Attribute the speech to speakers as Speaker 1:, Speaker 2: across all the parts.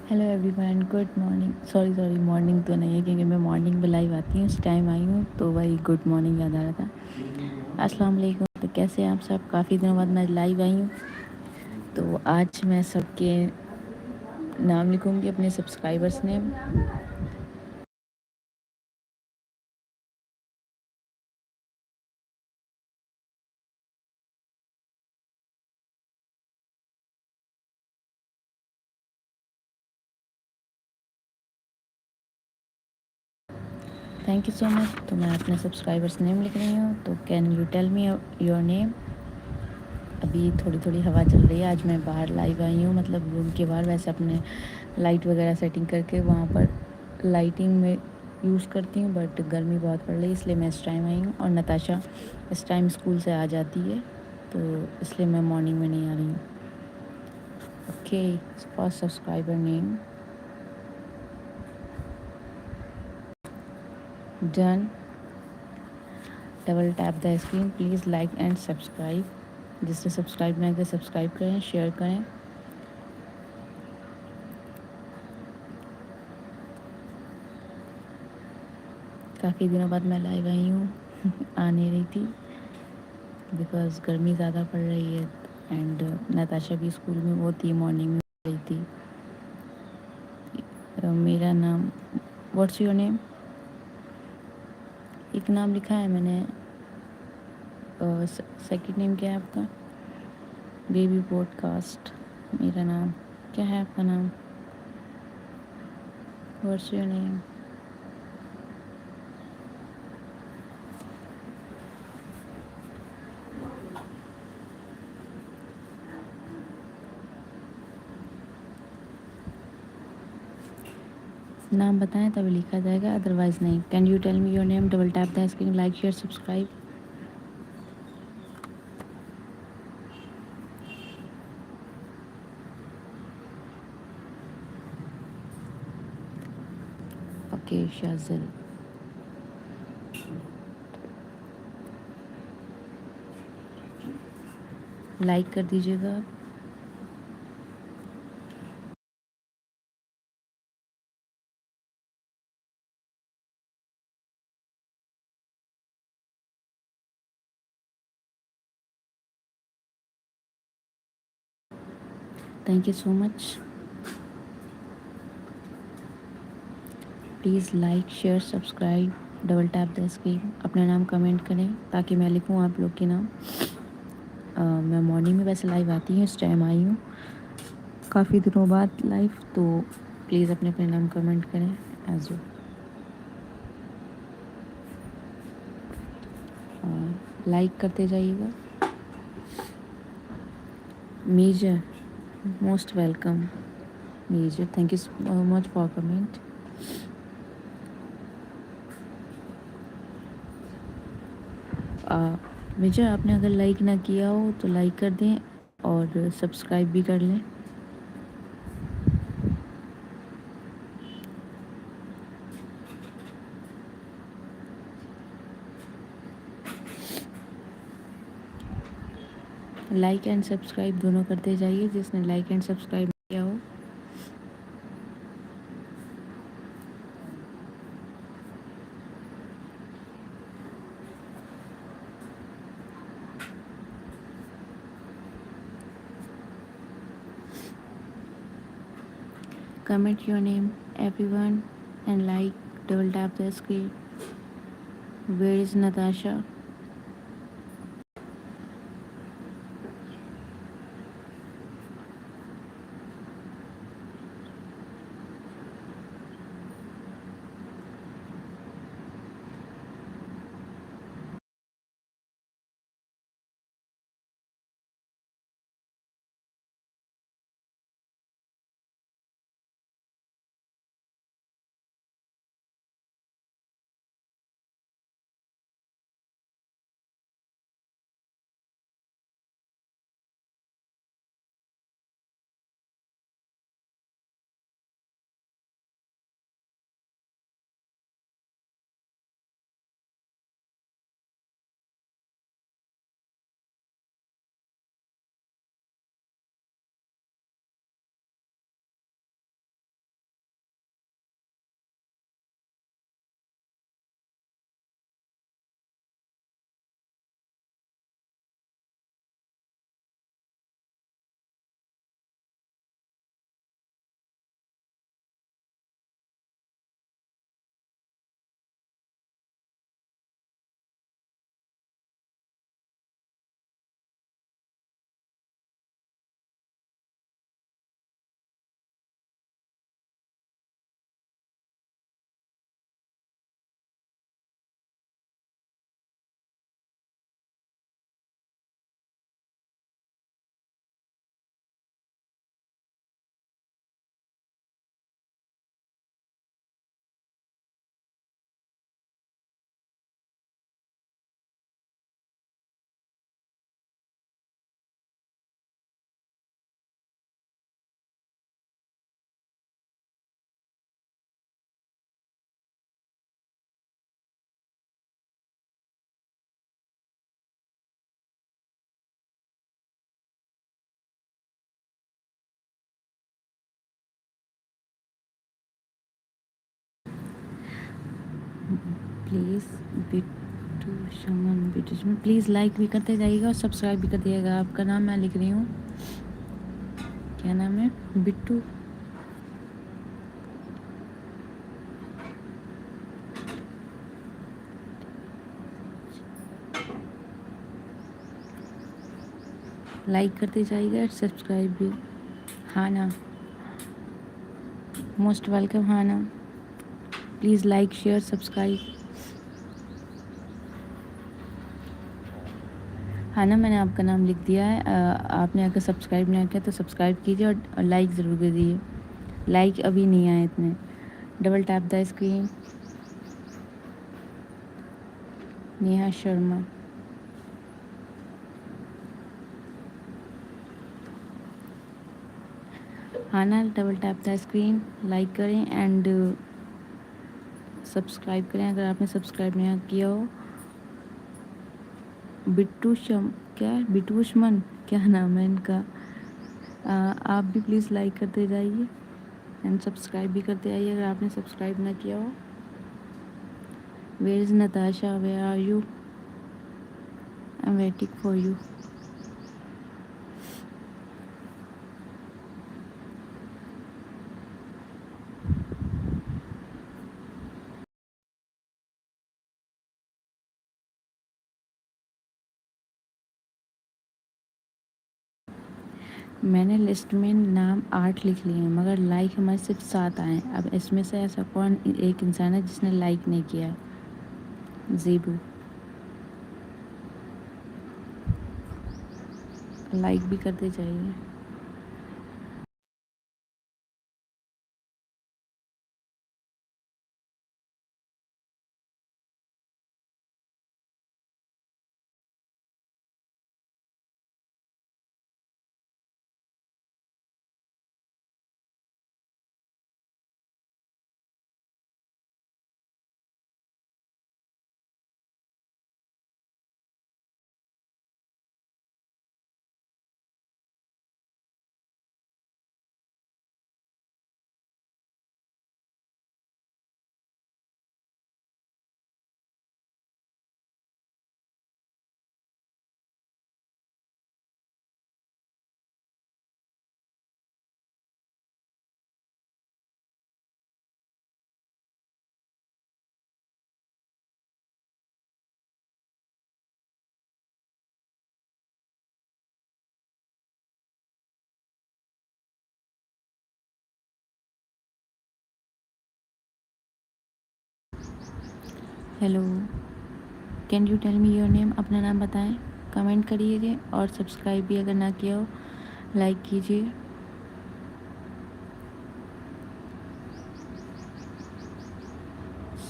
Speaker 1: Hello everyone, good morning. Sorry morning तो नहीं है क्योंकि मैं मॉर्निंग में लाइव आती हूँ। इस टाइम आई हूँ तो वही गुड मॉर्निंग याद आ रहा था। अस्सलाम वालेकुम। तो कैसे हैं आप सब? काफ़ी दिनों बाद मैं लाइव आई हूँ। तो आज मैं सबके नाम लिखूँगी, अपने subscribers name. Thank you so much. तो मैं अपने सब्सक्राइबर्स नेम लिख रही हूँ। तो can you tell me your name? अभी थोड़ी थोड़ी हवा चल रही है। आज मैं बाहर लाइव आई हूँ, मतलब रूम के बाहर। वैसे अपने लाइट वगैरह सेटिंग करके वहाँ पर लाइटिंग में यूज़ करती हूँ, बट गर्मी बहुत पड़ रही है इसलिए मैं इस टाइम आई हूँ। और नताशा इस टाइम स्कूल से आ जाती है तो इसलिए मैं मॉर्निंग में नहीं आ रही हूँ। Okay, first subscriber name done. Double tap the screen. Please like and subscribe. जिसने सब्सक्राइब नहीं किया सब्सक्राइब करें, शेयर करें। काफ़ी दिनों बाद मैं लाइव आई हूँ। आ नहीं रही थी बिकॉज़ गर्मी ज़्यादा पड़ रही है। एंड नताशा भी स्कूल में वो थी, मॉर्निंग में गई थी। मेरा नाम, व्हाट्स योर नेम? एक नाम लिखा है मैंने। सेकंड नेम क्या है आपका? Baby podcast. मेरा नाम क्या है? आपका नाम? What's your name? नाम बताएं तभी लिखा जाएगा, अदरवाइज़ नहीं। Can you tell me your name? Double tap the screen, like share subscribe. Okay Shajil, like कर दीजिएगा। Thank you so much. Please like share subscribe, double tap the screen. अपना नाम कमेंट करें ताकि मैं लिखूँ आप लोग के नाम। मैं मॉर्निंग में वैसे लाइव आती हूँ, इस टाइम आई हूँ काफ़ी दिनों बाद लाइव। तो प्लीज़ अपने अपने नाम कमेंट करें एज लाइक करते जाइएगा। Major, most welcome. Major, thank you so much for comment. Major, आपने अगर लाइक ना किया हो तो लाइक कर दें और सब्सक्राइब भी कर लें। लाइक एंड सब्सक्राइब दोनों करते जाइए जिसने लाइक एंड सब्सक्राइब किया हो। Comment your name, everyone, and like, double tap the screen. Where is Natasha? Please Bittu शमन प्लीज़ लाइक भी करते जाइएगा और सब्सक्राइब भी कर दिएगा। आपका नाम मैं लिख रही हूँ, क्या नाम है? बिट्टू। लाइक करते जाइएगा, सब्सक्राइब भी। हाँ ना, मोस्ट वेलकम। हाँ ना, प्लीज़ लाइक शेयर सब्सक्राइब। हाँ ना, मैंने आपका नाम लिख दिया है। आपने अगर सब्सक्राइब नहीं किया तो सब्सक्राइब कीजिए और लाइक ज़रूर कीजिए। लाइक अभी नहीं आए इतने। Double tap the screen. Neha Sharma. हाँ ना, double tap the screen, like करें एंड सब्सक्राइब करें अगर आपने सब्सक्राइब नहीं किया हो। बिट्टू शम क्या है? बिटूशमन क्या नाम है इनका? आप भी प्लीज़ लाइक करते जाइए एंड सब्सक्राइब भी करते आइए अगर आपने सब्सक्राइब ना किया हो। Where is Natasha, where are you? I am waiting for you. मैंने लिस्ट में नाम 8 लिख लिए हैं मगर लाइक हमारे सिर्फ 7 आए हैं। अब इसमें से ऐसा कौन एक इंसान है जिसने लाइक नहीं किया है? ज़ेबू। लाइक भी करते जाइए। Hello, can you tell me your name? अपना नाम बताएं, कमेंट करिए और सब्सक्राइब भी अगर ना किया हो लाइक कीजिए।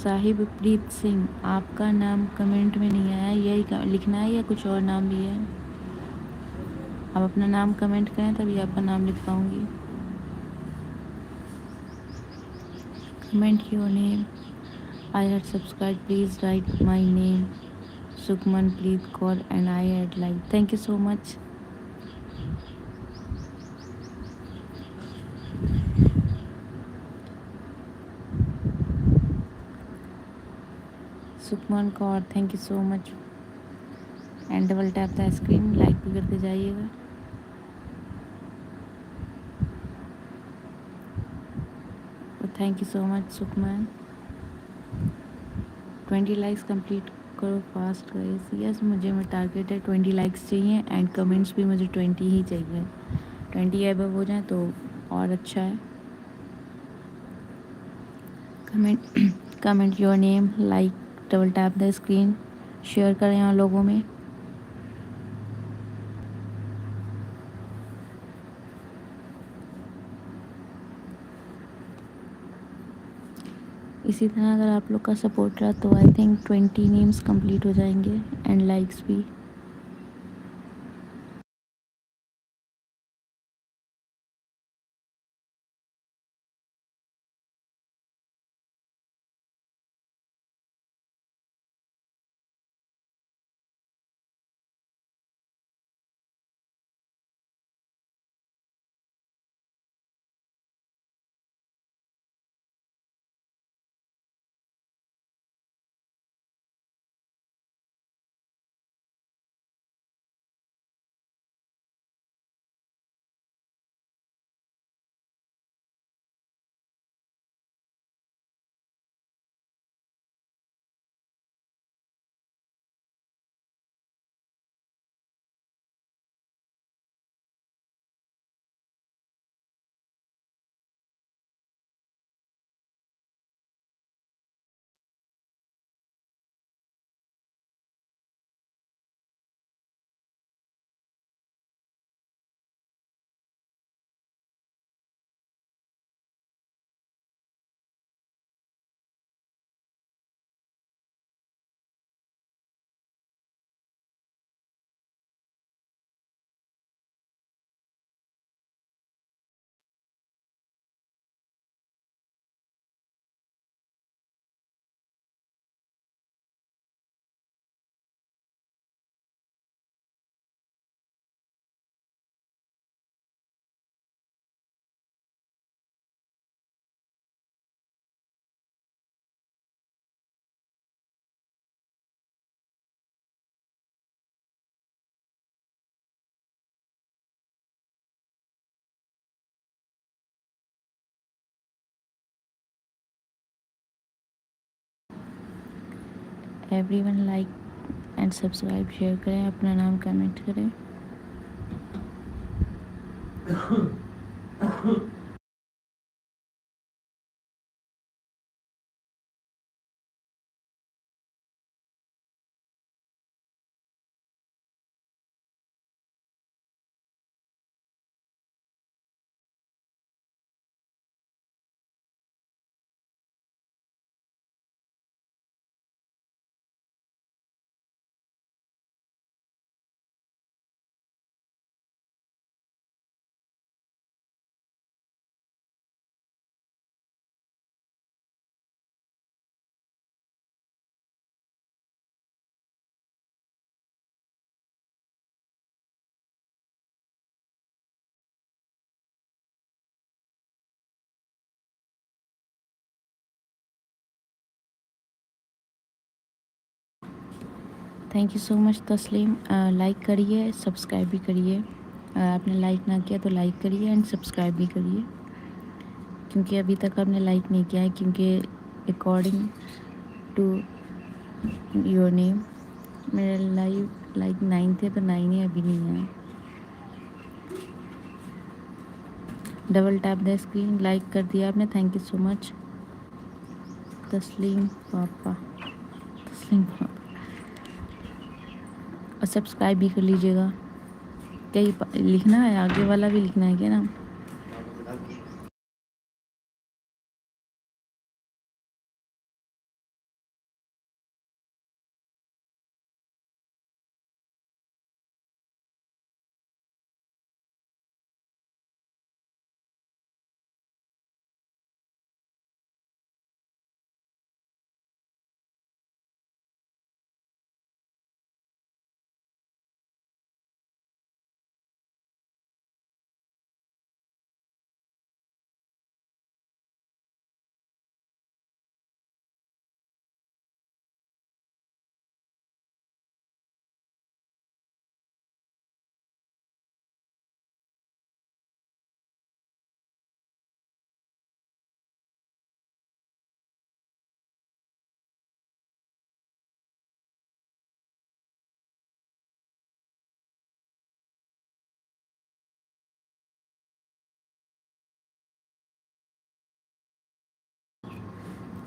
Speaker 1: साहिब प्रीत सिंह, आपका नाम कमेंट में नहीं आया, यही लिखना है या कुछ और नाम भी है? आप अपना नाम कमेंट करें तभी आपका नाम लिख पाऊँगी। Comment your name. I had subscribe, please write my name. Sukhman please call and I had like. Thank you so much. Sukhman Kaur, thank you so much. And double tap the screen, like भी करते जाइएगा। Thank you so much Sukhman. 20 likes complete करो fast guys. Yes, मुझे मैं target है 20 likes चाहिए and comments भी मुझे 20 ही चाहिए। 20 एबव हो जाए तो और अच्छा है। Comment your name, like, double tap the screen, share करें और लोगों में। इसी तरह अगर आप लोग का सपोर्ट रहा तो आई थिंक 20 नेम्स कंप्लीट हो जाएंगे एंड लाइक्स भी। Everyone like and subscribe share करें, अपना नाम कमेंट करें। थैंक यू सो मच तस्लीम। लाइक करिए, सब्सक्राइब भी करिए। आपने लाइक ना किया तो लाइक करिए एंड सब्सक्राइब भी करिए, क्योंकि अभी तक आपने लाइक नहीं किया है, क्योंकि अकॉर्डिंग टू योर नेम मेरा लाइक 9 थे, तो 9 ही अभी नहीं है। Double tap the screen, like कर दिया आपने, थैंक यू सो मच तस्लीम पापा, तस्लीम पापा। और सब्सक्राइब भी कर लीजिएगा। क्या ये लिखना है, आगे वाला भी लिखना है क्या नाम?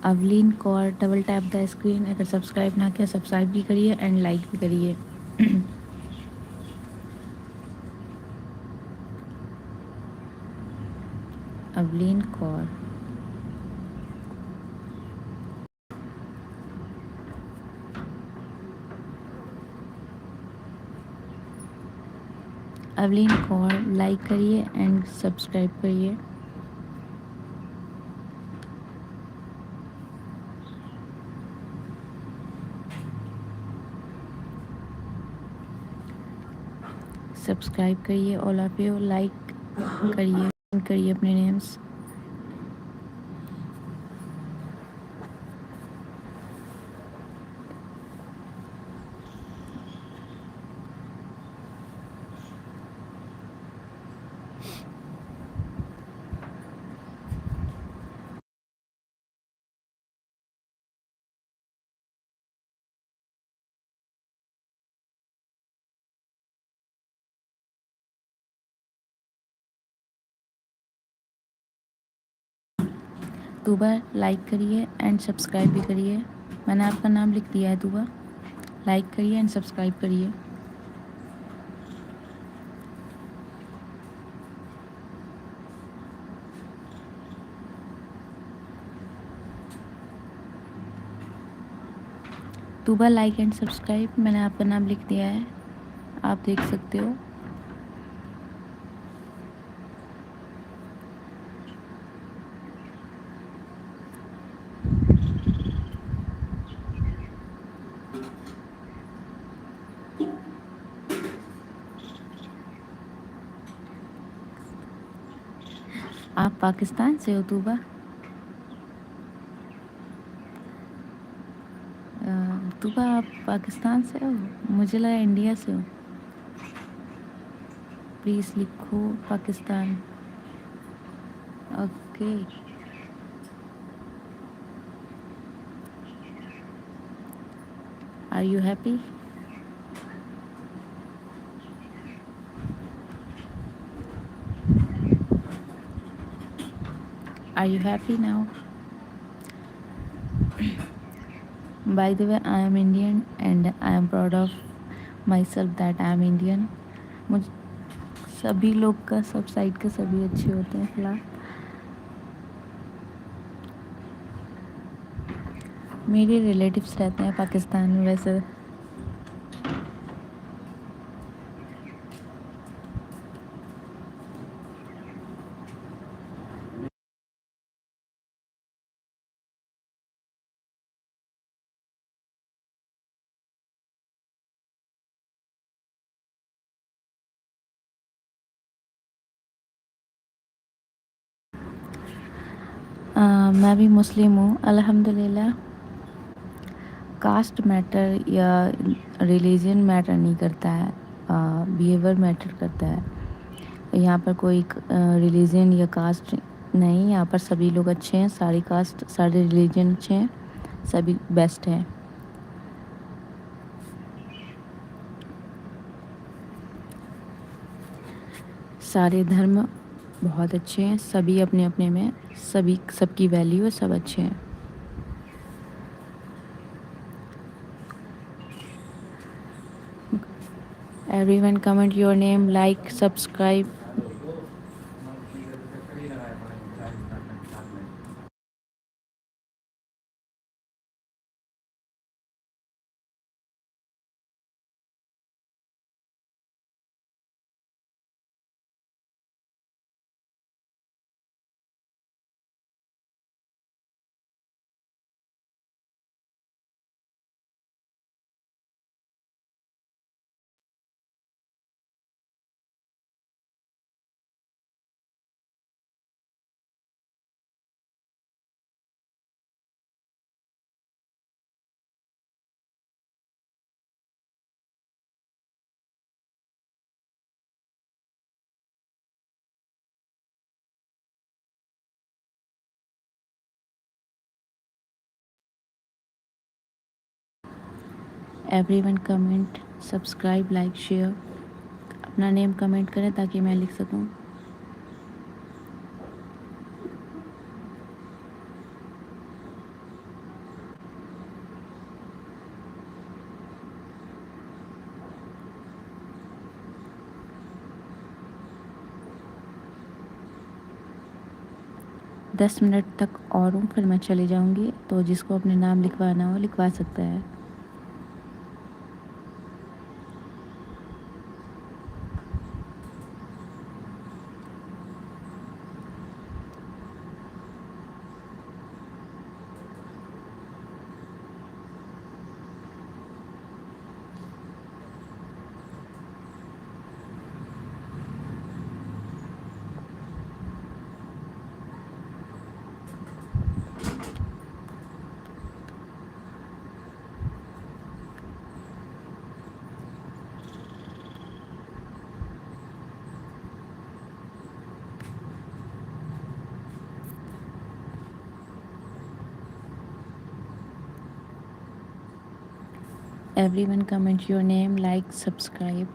Speaker 1: Avleen Kaur, double tap the screen. अगर सब्सक्राइब ना किया सब्सक्राइब भी करिए एंड लाइक भी करिए। अवलीन कौर, अवलीन कौर, लाइक करिए एंड सब्सक्राइब करिए। सब्सक्राइब करिए ऑल ऑफ यू, लाइक करिए अपने नेम्स। तूबा, लाइक करिए एंड सब्सक्राइब भी करिए। मैंने आपका नाम लिख दिया है तूबा, लाइक करिए एंड सब्सक्राइब करिए। तूबा, लाइक एंड सब्सक्राइब, मैंने आपका नाम लिख दिया है, आप देख सकते हो। आप पाकिस्तान से हो तूबा? तूबा आप पाकिस्तान से हो? मुझे लगा इंडिया से हो। प्लीज़ लिखो Pakistan. Okay, Are you happy? Are you happy now? By the way, I am Indian and I am proud of myself that I am Indian. मुझ सभी लोग का सब साइड के सभी अच्छे होते हैं फिलहाल। मेरे रिलेटिव्स रहते हैं पाकिस्तान में वैसे। मैं भी मुस्लिम हूँ अल्हम्दुलिल्लाह। कास्ट मैटर या रिलीजन मैटर नहीं करता है, बिहेवियर मैटर करता है। यहाँ पर कोई रिलीजन या कास्ट नहीं, यहाँ पर सभी लोग अच्छे हैं, सारी कास्ट सारे रिलीजन अच्छे हैं, सभी बेस्ट हैं। सारे धर्म बहुत अच्छे हैं, सभी अपने अपने में सभी सबकी वैल्यू है, सब अच्छे हैं। Everyone comment your name, like, subscribe. Everyone comment, subscribe, like, share. अपना नेम कमेंट करें ताकि मैं लिख सकूं। दस मिनट तक और हूँ, फिर मैं चली जाऊँगी, तो जिसको अपने नाम लिखवाना हो लिखवा सकता है। Everyone comment your name, like, subscribe.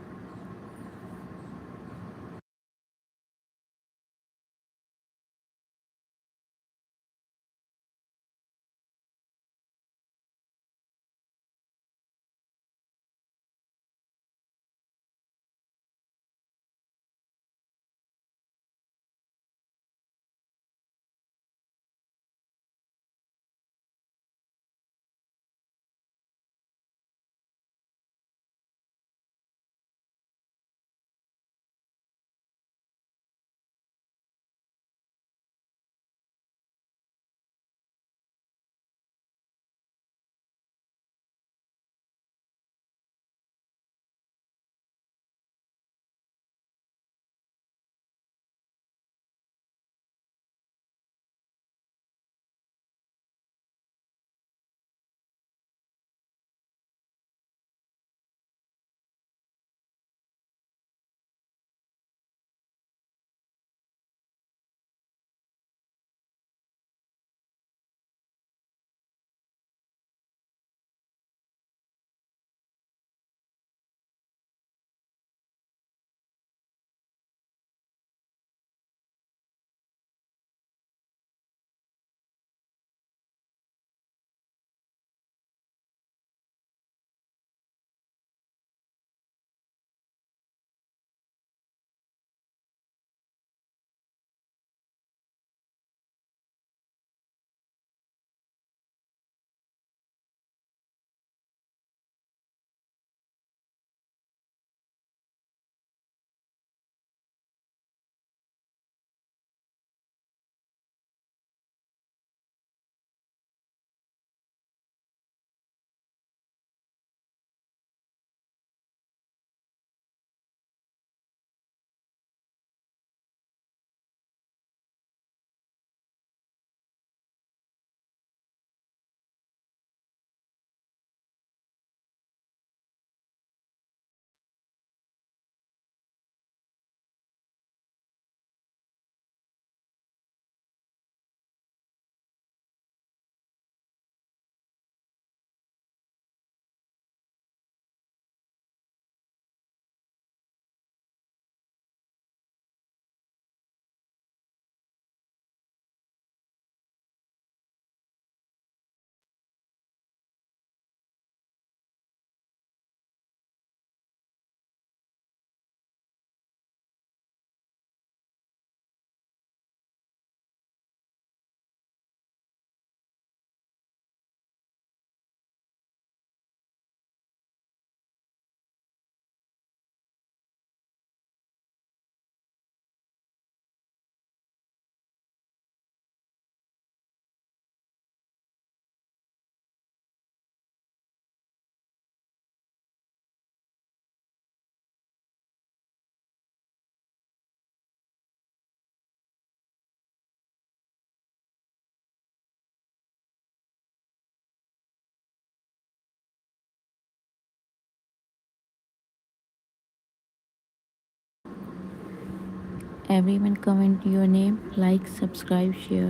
Speaker 1: Everyone comment your name, like, subscribe, share.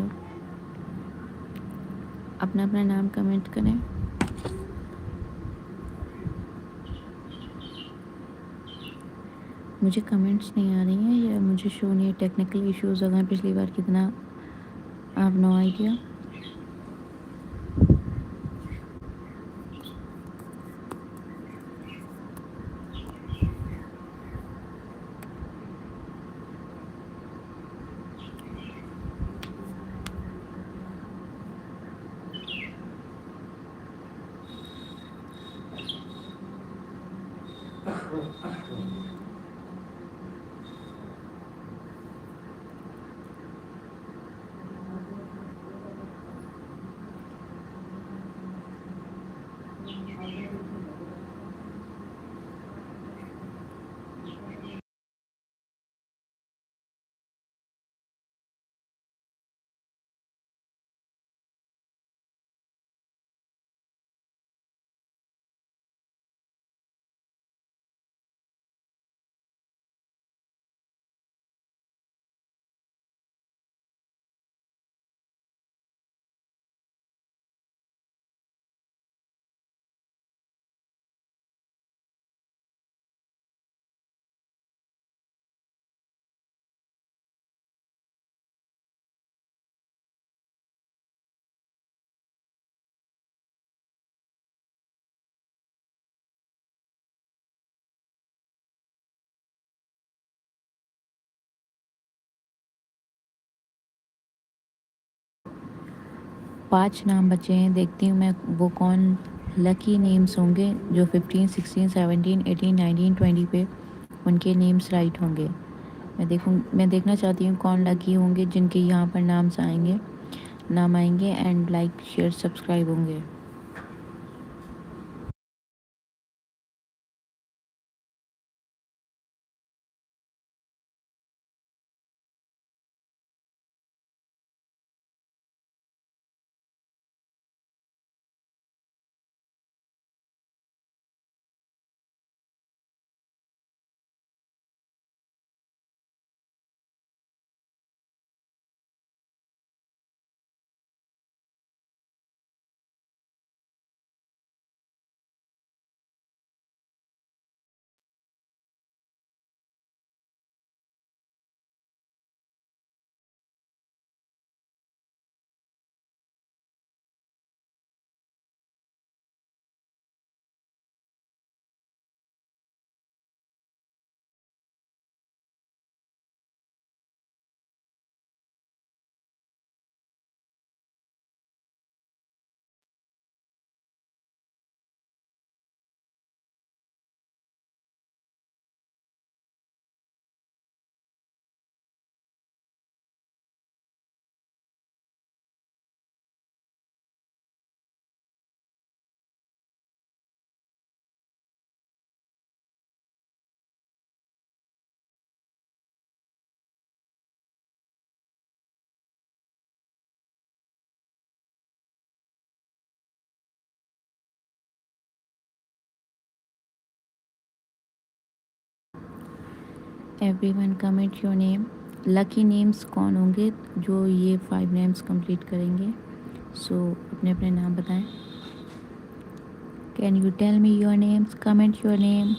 Speaker 1: अपना अपना नाम कमेंट करें। मुझे कमेंट्स नहीं आ रही हैं या मुझे शो नहीं है, टेक्निकल इश्यूज़ हो गए पिछली बार कितना, आई हैव नो आइडिया। 5 नाम बचे हैं, देखती हूँ मैं वो कौन लकी नेम्स होंगे जो 15, 16, 17, 18, 19, 20 पे उनके नेम्स राइट होंगे। मैं देखना चाहती हूँ कौन लकी होंगे जिनके यहाँ पर नाम आएंगे एंड लाइक, शेयर, सब्सक्राइब होंगे। Everyone comment your name, lucky names कौन होंगे जो ये 5 नेम्स कंप्लीट करेंगे। सो अपने अपने नाम बताएं। Can you tell me your names, comment your name.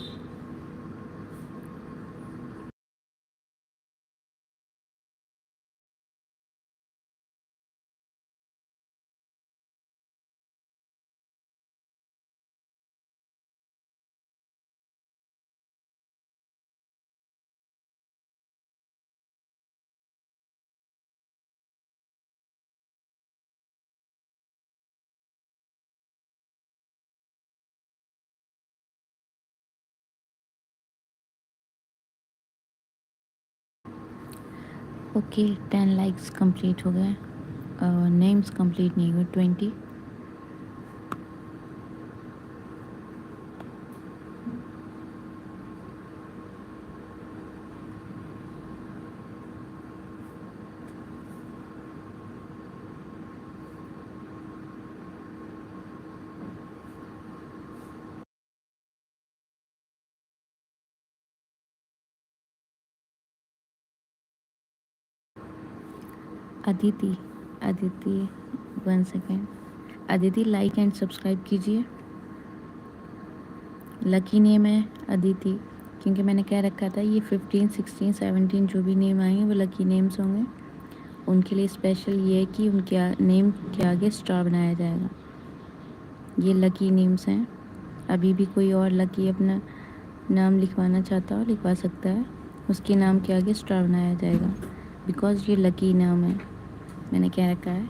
Speaker 1: Okay, 10 likes complete हो गए, नेम्स कंप्लीट नहीं हुए, 20। Aditi, Aditi, 1 second. Aditi like and subscribe कीजिए। लकी नेम है अदिति, क्योंकि मैंने कह रखा था ये 15, 16, 17 जो भी नेम आएंगे वो लकी नेम्स होंगे। उनके लिए स्पेशल ये है कि उनके नेम के आगे स्टार बनाया जाएगा। ये लकी नेम्स हैं। अभी भी कोई और लकी अपना नाम लिखवाना चाहता हो लिखवा सकता है, उसके नाम के आगे स्टार बनाया जाएगा, बिकॉज़ ये लकी नाम है, मैंने कह रखा है।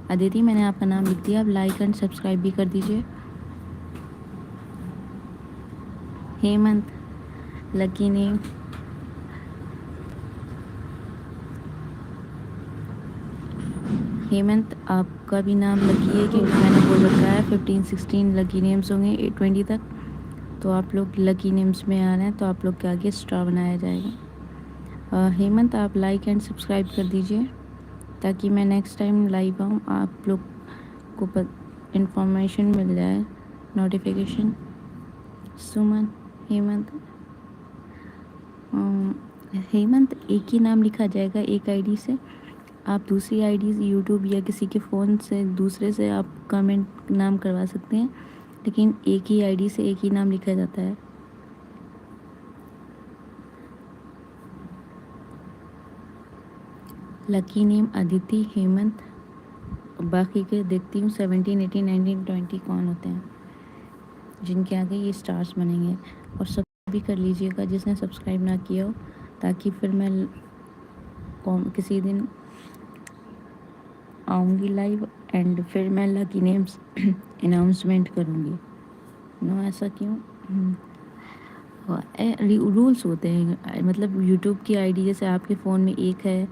Speaker 1: अदिति, मैंने आपका नाम लिख दिया, अब लाइक एंड सब्सक्राइब भी कर दीजिए। Hemant, lucky name. हेमंत, आपका भी नाम लकी है, क्योंकि मैंने बोल रखा है 15, 16 लकी नेम्स होंगे 20 तक, तो आप लोग लकी नेम्स में आ रहे हैं तो आप लोग के आगे स्टार बनाया जाएगा। हेमंत, आप लाइक एंड सब्सक्राइब कर दीजिए ताकि मैं नेक्स्ट टाइम लाइव आऊँ, आप लोग को इन्फॉर्मेशन मिल जाए, नोटिफिकेशन। सुमन, हेमंत, हेमंत एक ही नाम लिखा जाएगा एक आईडी से। आप दूसरी आईडी यूट्यूब या किसी के फ़ोन से दूसरे से आप कमेंट नाम करवा सकते हैं, लेकिन एक ही आईडी से एक ही नाम लिखा जाता है। Lucky name Aditi, Hemant. बाकी के देखती हूँ 17, 18, 19, 20 कौन होते हैं जिनके आगे ये स्टार्स बनेंगे। और सब्सक्राइब भी कर लीजिएगा जिसने सब्सक्राइब ना किया हो, ताकि फिर मैं किसी दिन आऊँगी लाइव एंड फिर मैं लकी नेम्स अनाउंसमेंट करूँगी। नो, ऐसा क्यों? रूल्स होते हैं, मतलब यूट्यूब की आईडी जैसे आपके फ़ोन में एक है,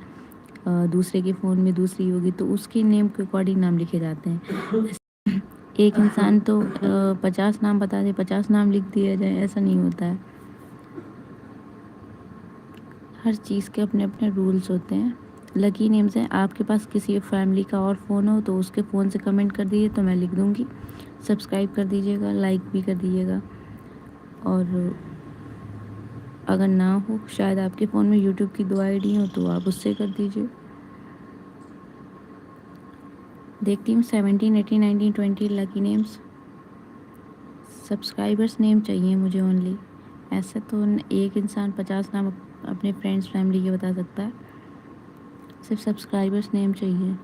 Speaker 1: दूसरे के फ़ोन में दूसरी होगी, तो उसके नेम के अकॉर्डिंग नाम लिखे जाते हैं। एक इंसान तो 50 नाम बता दे, 50 नाम लिख दिया जाए, ऐसा नहीं होता है। हर चीज़ के अपने अपने रूल्स होते हैं। लकी नेम्स हैं। आपके पास किसी फैमिली का और फ़ोन हो तो उसके फ़ोन से कमेंट कर दीजिए तो मैं लिख दूँगी। सब्सक्राइब कर दीजिएगा, लाइक भी कर दीजिएगा। और अगर ना हो, शायद आपके फ़ोन में यूट्यूब की 2 आईडी हो तो आप उससे कर दीजिए। देखती हूँ 17, 18, 19, 20 लकी नेम्स। सब्सक्राइबर्स नेम चाहिए मुझे ओनली। ऐसे तो एक इंसान 50 नाम अपने फ्रेंड्स फैमिली के बता सकता है, सिर्फ सब्सक्राइबर्स नेम चाहिए।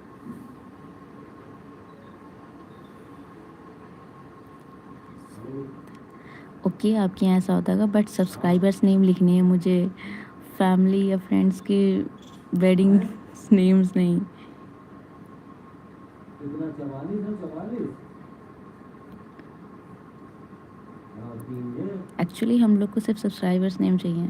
Speaker 1: ओके, आपके यहाँ ऐसा होता होगा, बट सब्सक्राइबर्स नेम लिखने हैं मुझे, फैमिली या फ्रेंड्स के वेडिंग नेम्स नहीं। एक्चुअली हम लोग को सिर्फ सब्सक्राइबर्स नेम चाहिए।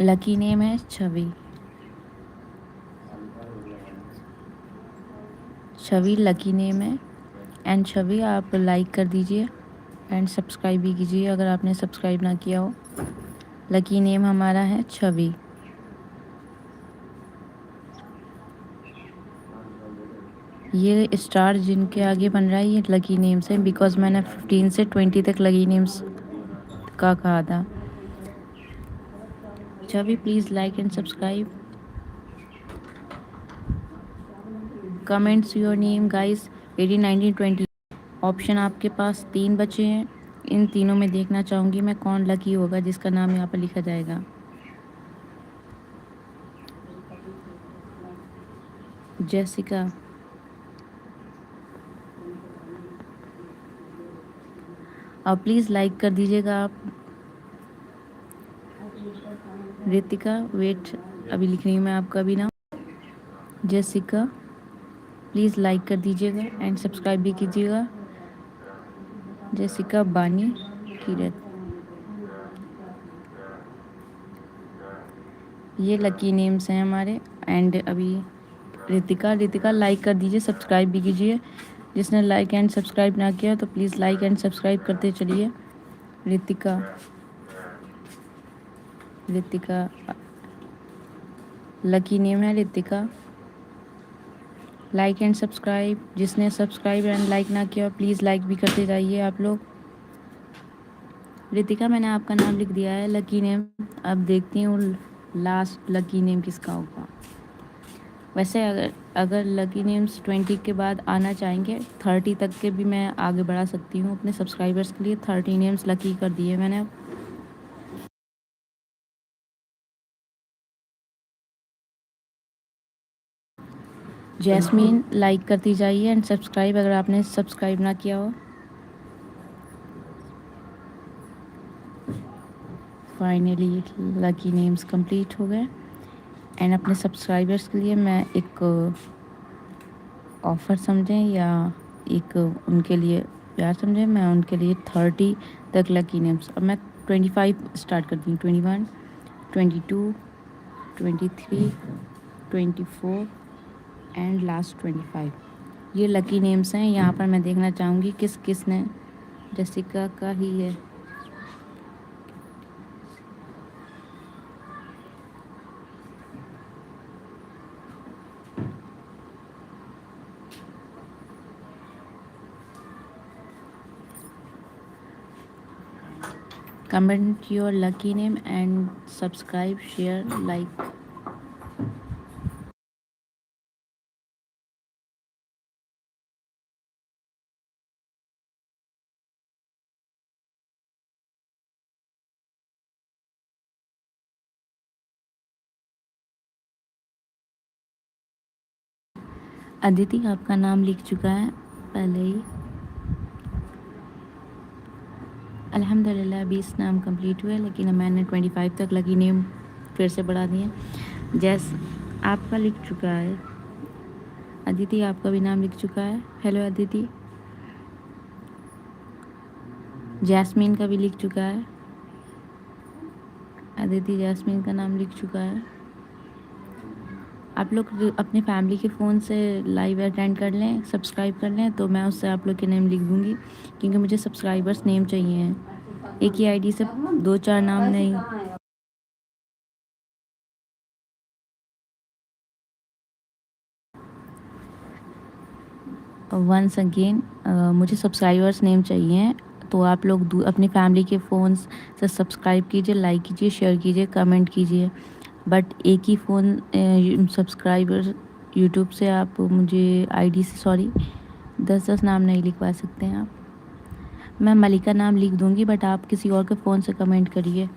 Speaker 1: लकी नेम है छवि। छवि लकी नेम है। एंड छवि आप लाइक कर दीजिए एंड सब्सक्राइब भी कीजिए अगर आपने सब्सक्राइब ना किया हो। लकी नेम हमारा है छवि। ये स्टार जिनके आगे बन रहा है ये लकी नेम्स है, बिकॉज मैंने 15 से 20 तक लकी नेम्स का कहा था। Chhavi please like and subscribe, comments your name guys. 18 19 20 option आपके पास 3 बचे हैं। इन तीनों में देखना चाहूँगी मैं कौन लकी होगा जिसका नाम यहाँ पर लिखा जाएगा। जेसिका, और प्लीज़ लाइक कर दीजिएगा आप। रितिका, वेट अभी लिख रही हूँ मैं आपका भी नाम। जेसिका प्लीज़ लाइक कर दीजिएगा एंड सब्सक्राइब भी कीजिएगा। जेसिका, बानी, कीरत, ये लकी नेम्स हैं हमारे। एंड अभी रितिका लाइक कर दीजिए, सब्सक्राइब भी कीजिए। जिसने लाइक एंड सब्सक्राइब ना किया तो प्लीज़ लाइक एंड सब्सक्राइब करते चलिए। रितिका, रितिका लकी नेम है रितिका। लाइक एंड सब्सक्राइब, जिसने सब्सक्राइब एंड लाइक ना किया प्लीज़ लाइक भी करते जाइए आप लोग। रितिका, मैंने आपका नाम लिख दिया है लकी नेम। अब देखती हूँ लास्ट लकी नेम किसका होगा। वैसे अगर अगर लकी नेम्स 20 के बाद आना चाहेंगे 30 तक के भी मैं आगे बढ़ा सकती हूँ अपने सब्सक्राइबर्स के लिए। 30 नेम्स लकी कर दिए मैंने। जैस्मीन, लाइक करती जाइए एंड सब्सक्राइब अगर आपने सब्सक्राइब ना किया हो। फाइनली लकी नेम्स कंप्लीट हो गए। एंड अपने सब्सक्राइबर्स के लिए मैं एक ऑफ़र समझें या एक उनके लिए प्यार समझें, मैं उनके लिए 30 तक लकी नेम्स, अब मैं 25 स्टार्ट करती हूँ। 21, 22, 23, 24 एंड लास्ट 25, ये लकी नेम्स हैं। यहाँ पर मैं देखना चाहूँगी किस किस ने। जैसिका का ही है। Comment your lucky name and subscribe, share, like. Aditi, आपका नाम लिख चुका है पहले ही। अल्हम्दुलिल्लाह 20 नाम कंप्लीट हुए, लेकिन अब मैंने 25 तक लकी नेम फिर से बढ़ा दिए। जैस आपका लिख चुका है। अदिति, आपका भी नाम लिख चुका है। हेलो अदिति। जैस्मीन का भी लिख चुका है। अदिति जैस्मीन का नाम लिख चुका है। आप लोग अपने फैमिली के फ़ोन से लाइव अटेंड कर लें, सब्सक्राइब कर लें, तो मैं उससे आप लोग के नेम लिख दूँगी, क्योंकि मुझे सब्सक्राइबर्स नेम चाहिए हैं। एक ही आईडी से 2-4 नाम नहीं। वंस अगेन मुझे सब्सक्राइबर्स नेम चाहिए। तो आप लोग अपनी फैमिली के फ़ोन से सब्सक्राइब कीजिए, लाइक कीजिए, शेयर कीजिए, कमेंट कीजिए। बट एक ही फ़ोन सब्सक्राइबर यूट्यूब से आप मुझे आईडी से, सॉरी, 10-10 नाम नहीं लिखवा सकते हैं आप। मैं मलिका नाम लिख दूँगी, बट आप किसी और के फ़ोन से कमेंट करिए।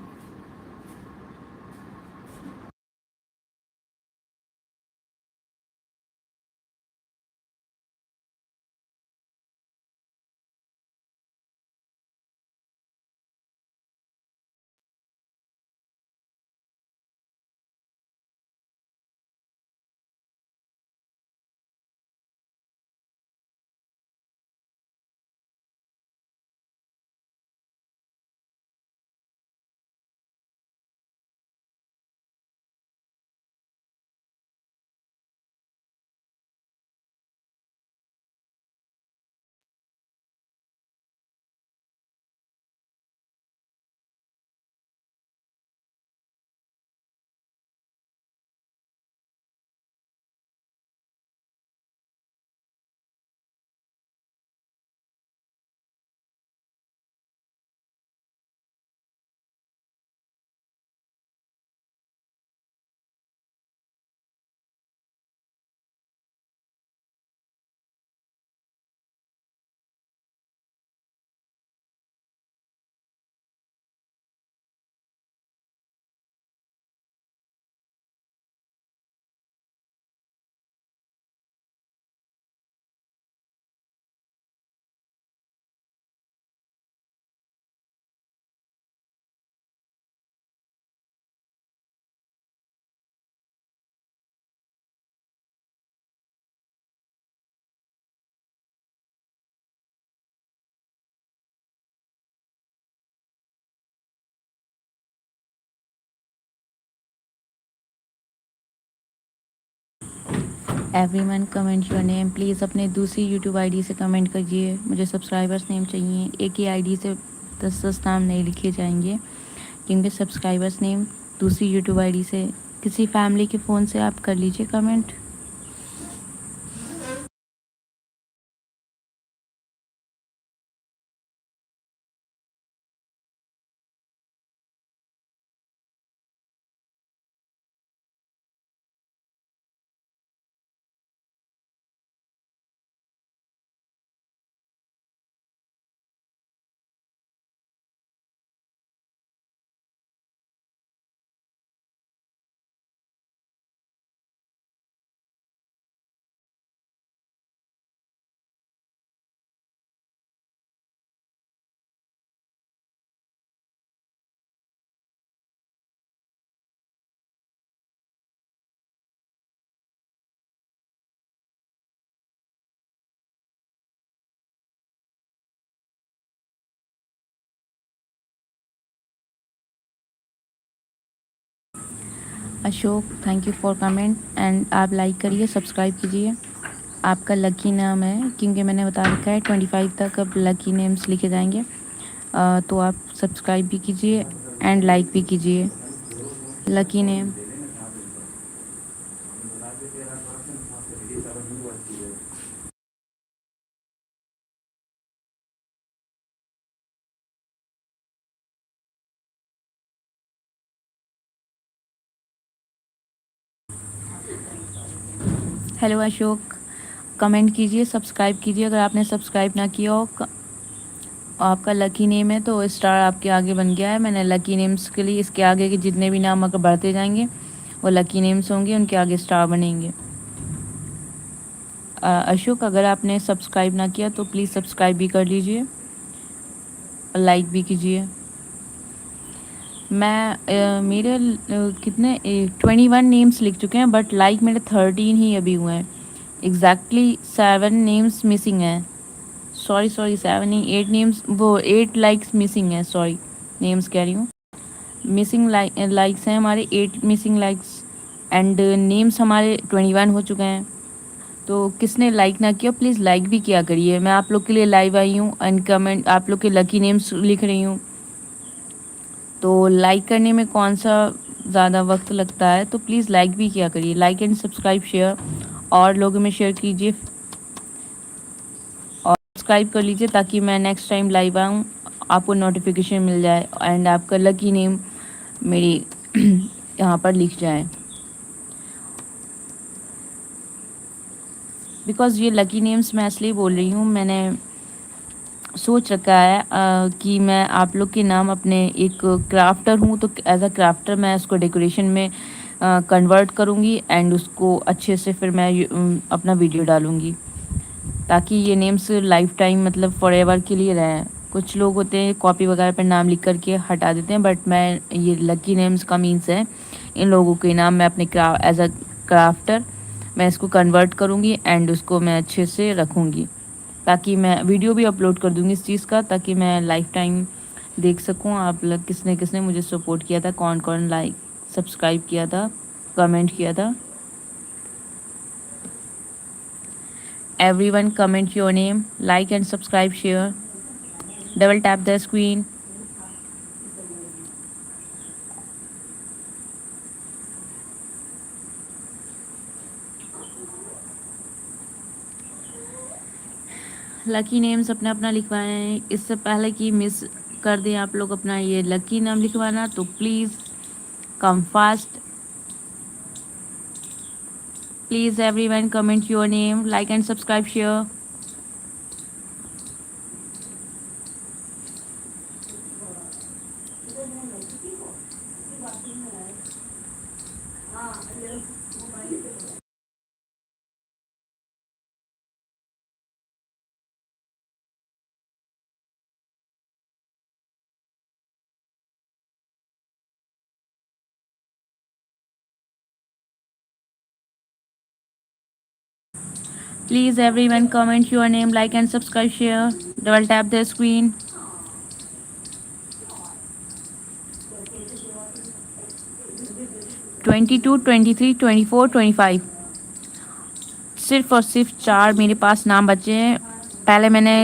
Speaker 1: Everyone comment your name, please अपने दूसरी यूट्यूब आईडी से कमेंट कीजिए, मुझे सब्सक्राइबर्स नेम चाहिए। एक ही आईडी से 10-10 नाम नहीं लिखे जाएंगे, क्योंकि सब्सक्राइबर्स नेम दूसरी यूट्यूब आईडी से किसी फैमिली के फ़ोन से आप कर लीजिए comment. Ashok, thank you for comment and आप लाइक करिए, सब्सक्राइब कीजिए। आपका लकी नाम है, क्योंकि मैंने बता रखा है 25 तक अब लकी नेम्स लिखे जाएंगे। तो आप सब्सक्राइब भी कीजिए एंड लाइक भी कीजिए। Lucky name. Hello Ashok, comment कीजिए, सब्सक्राइब कीजिए। अगर आपने सब्सक्राइब ना किया हो, आपका लकी नेम है तो स्टार आपके आगे बन गया है। मैंने लकी नेम्स के लिए इसके आगे के जितने भी नाम अगर बढ़ते जाएंगे वो लकी नेम्स होंगे, उनके आगे स्टार बनेंगे। अशोक, अगर आपने सब्सक्राइब ना किया तो प्लीज़ सब्सक्राइब भी कर लीजिए और लाइक भी कीजिए। मैं मेरे कितने 21 नेम्स लिख चुके हैं, बट लाइक मेरे 13 ही अभी हुए हैं। एग्जैक्टली 7 नेम्स मिसिंग हैं। सॉरी सॉरी, 7 नहीं, 8 नेम्स, वो 8 लाइक्स मिसिंग है। सॉरी, नेम्स कह रही हूँ। मिसिंग लाइक्स हैं हमारे 8 मिसिंग लाइक्स एंड नेम्स हमारे 21 हो चुके हैं। तो किसने लाइक ना किया प्लीज़ लाइक भी किया करिए। मैं आप लोग के लिए लाइव आई हूँ एंड कमेंट आप लोग के लकी नेम्स लिख रही हूँ। तो लाइक करने में कौन सा ज़्यादा वक्त लगता है, तो प्लीज़ लाइक भी किया करिए। लाइक एंड सब्सक्राइब शेयर और लोगों में शेयर कीजिए और सब्सक्राइब कर लीजिए, ताकि मैं नेक्स्ट टाइम लाइव आऊँ आपको नोटिफिकेशन मिल जाए एंड आपका लकी नेम मेरी यहाँ पर लिख जाए। बिकॉज़ ये लकी नेम्स मैं इसलिए बोल रही हूँ, मैंने सोच रखा है कि मैं आप लोग के नाम अपने एक क्राफ्टर हूँ, तो एज अ क्राफ्टर मैं उसको डेकोरेशन में कन्वर्ट करूँगी एंड उसको अच्छे से फिर मैं अपना वीडियो डालूँगी, ताकि ये नेम्स लाइफ टाइम मतलब फॉरएवर के लिए रहें। कुछ लोग होते हैं कॉपी वगैरह पर नाम लिख करके हटा देते हैं, बट मैं ये लकी नेम्स का मीन्स है इन लोगों के नाम मैं अपने एज अ क्राफ्टर मैं इसको कन्वर्ट करूँगी एंड उसको मैं अच्छे से रखूँगी, ताकि मैं वीडियो भी अपलोड कर दूँगी इस चीज़ का, ताकि मैं लाइफ टाइम देख सकूँ आप लोग किसने किसने मुझे सपोर्ट किया था, कौन कौन लाइक सब्सक्राइब किया था, कमेंट किया था। Everyone comment your name, like and subscribe, share. Double tap the screen. Lucky names अपना अपना लिखवाए हैं। इससे पहले कि मिस कर दें आप लोग अपना ये लकी नाम लिखवाना, तो please come fast. Please everyone comment your name, like and subscribe, share. Please everyone comment your name, like and subscribe, share. Double tap the screen. 22, 23, 24, 25. सिर्फ और सिर्फ 4 मेरे पास नाम बचे हैं। पहले मैंने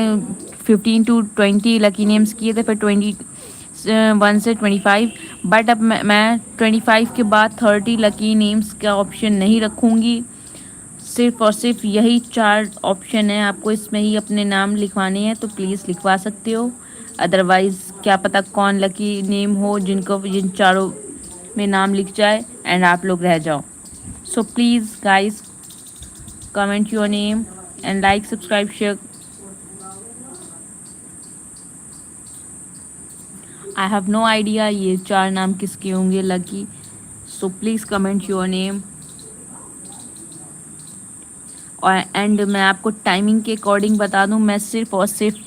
Speaker 1: 15 to 20 लकी नेम्स किए थे, फिर 21 से 25, बट अब मैं 25 के बाद 30 लकी नेम्स का ऑप्शन नहीं रखूँगी। सिर्फ और सिर्फ यही 4 ऑप्शन है, आपको इसमें ही अपने नाम लिखवाने हैं, तो प्लीज़ लिखवा सकते हो। अदरवाइज़ क्या पता कौन लकी नेम हो जिनको जिन चारों में नाम लिख जाए एंड आप लोग रह जाओ। So please guys, comment your name and like subscribe share. I have no idea ये 4 नाम किसके होंगे लकी। So please comment your name. और एंड मैं आपको टाइमिंग के अकॉर्डिंग बता दूं, मैं सिर्फ और सिर्फ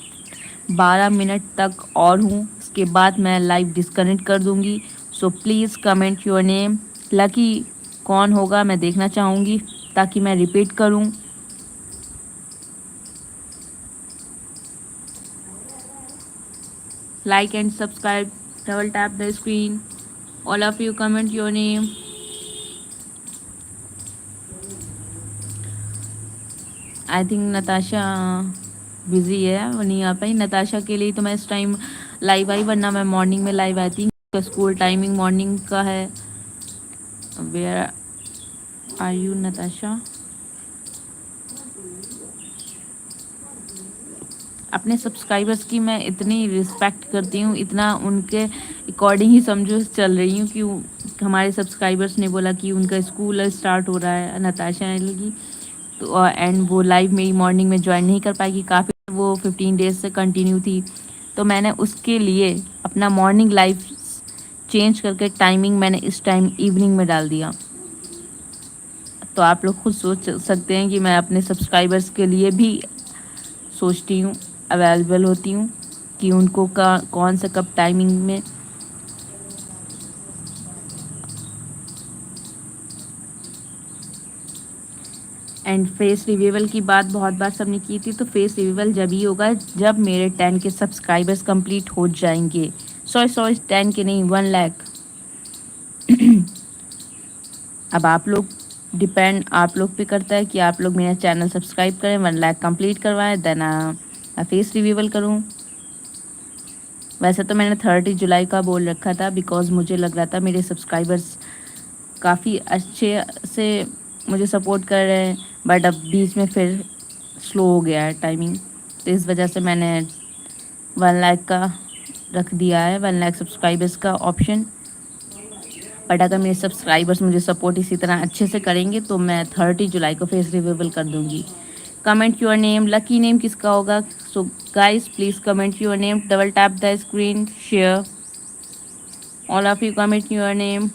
Speaker 1: 12 मिनट तक और हूँ, उसके बाद मैं लाइव डिस्कनेक्ट कर दूँगी। सो please comment your name. Lucky कौन होगा मैं देखना चाहूँगी ताकि मैं रिपीट करूँ। Like and subscribe, double tap the screen. All of you comment your name. I think Natasha busy है, वो नहीं आ पाई। नताशा के लिए तो मैं इस टाइम लाइव आई, वरना मैं मॉर्निंग में लाइव आती हूँ। स्कूल टाइमिंग मॉर्निंग का है। Where are you Natasha? अपने सब्सक्राइबर्स की मैं इतनी रिस्पेक्ट करती हूँ, इतना उनके अकॉर्डिंग ही समझो चल रही हूँ कि हमारे सब्सक्राइबर्स ने बोला कि उनका स्कूल स्टार्ट हो रहा है, नताशा की, तो एंड वो लाइव मेरी मॉर्निंग में ज्वाइन नहीं कर पाएगी, काफ़ी वो 15 डेज से कंटिन्यू थी, तो मैंने उसके लिए अपना मॉर्निंग लाइव चेंज करके टाइमिंग मैंने इस टाइम इवनिंग में डाल दिया। तो आप लोग खुद सोच सकते हैं कि मैं अपने सब्सक्राइबर्स के लिए भी सोचती हूँ, अवेलेबल होती हूँ कि उनको कौन सा कब टाइमिंग में। एंड फेस रिव्यूअल की बात बहुत बार सबने की थी, तो फेस रिव्यूअल जब ही होगा जब मेरे 10 के सब्सक्राइबर्स कंप्लीट हो जाएंगे। सॉरी 10 के नहीं, 1 लाख। अब आप लोग डिपेंड आप लोग पे करता है कि आप लोग मेरा चैनल सब्सक्राइब करें, 1 लाख कंप्लीट करवाएं, देन फेस रिव्यूअल करूँ। वैसे तो मैंने 30 जुलाई का बोल रखा था, बिकॉज मुझे लग रहा था मेरे सब्सक्राइबर्स काफ़ी अच्छे से मुझे सपोर्ट कर रहे हैं, बट अब बीच में फिर स्लो हो गया है टाइमिंग, तो इस वजह से मैंने 1 लाख का रख दिया है, 1 लाख सब्सक्राइबर्स का ऑप्शन। बट अगर मेरे सब्सक्राइबर्स मुझे सपोर्ट इसी तरह अच्छे से करेंगे तो मैं 30 जुलाई को फेस रिव्यूअल कर दूँगी। Comment your name, lucky name किसका होगा? So guys please comment your name, double tap the screen, share, all of you comment your name.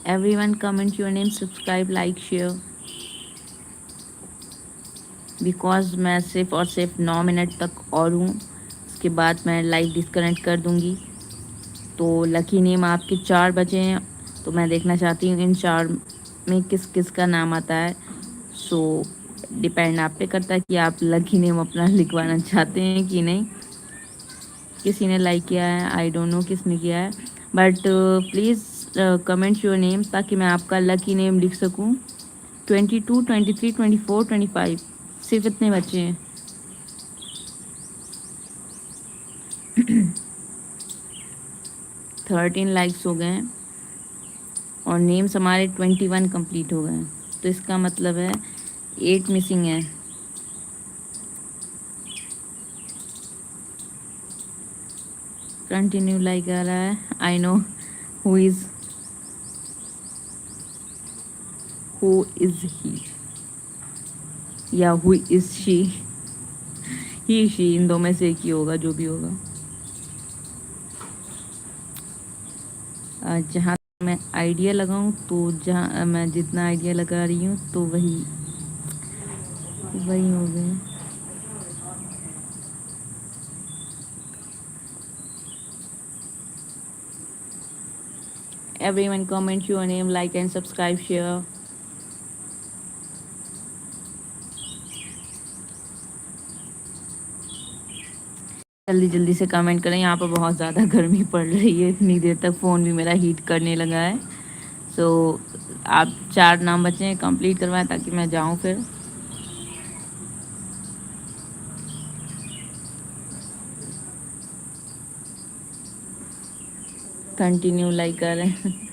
Speaker 1: Everyone comment your name, subscribe, like, share। Because मैं सिर्फ और सिर्फ 9 minute तक और हूँ, उसके बाद मैं लाइव डिस्कनेक्ट कर दूँगी। तो लकी नेम आपके 4 बचे हैं, तो मैं देखना चाहती हूँ इन 4 में किस किस का नाम आता है। सो डिपेंड आप पे करता है कि आप लकी नेम अपना लिखवाना चाहते हैं कि नहीं। किसी ने लाइक किया है, आई डोंट नो किसने किया है, but please comment your name ताकि मैं आपका लकी नेम लिख सकूँ। 22, 23, 24, 25 सिर्फ इतने बच्चे हैं। 13 लाइक्स हो गए हैं और नेम्स हमारे 21 कंप्लीट हो गए हैं, तो इसका मतलब है 8 मिसिंग है। कंटिन्यू लाइक आ रहा है। I know who is he या who is she, he she, इन दो में से एक ही होगा जो भी होगा। जहाँ मैं आइडिया लगाऊं तो जहाँ मैं जितना आइडिया लगा रही हूँ तो वही वही हो गए। Everyone comment your name, like and subscribe, share. जल्दी जल्दी से कमेंट करें, यहाँ पर बहुत ज़्यादा गर्मी पड़ रही है, इतनी देर तक फ़ोन भी मेरा हीट करने लगा है। सो आप 4 नाम बचे हैं, कंप्लीट करवाएं ताकि मैं जाऊँ फिर। कंटिन्यू लाइक कर रहे हैं।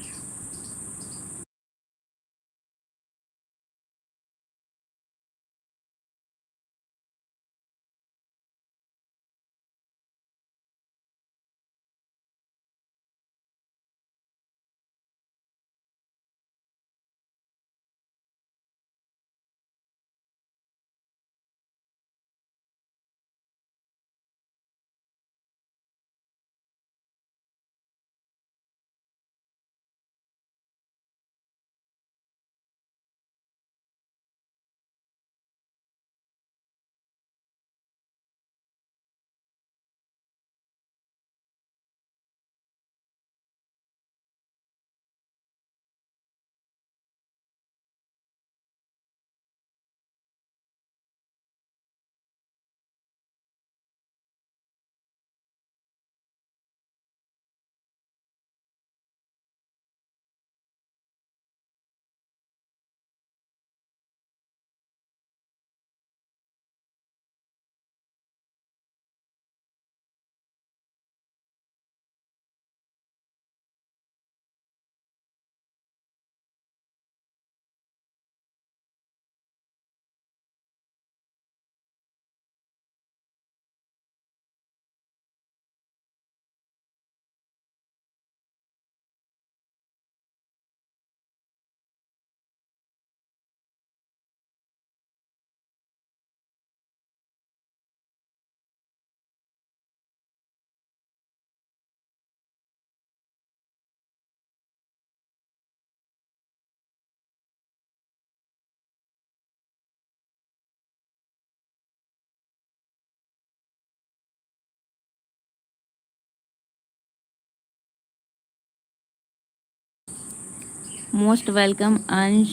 Speaker 1: मोस्ट वेलकम अंश,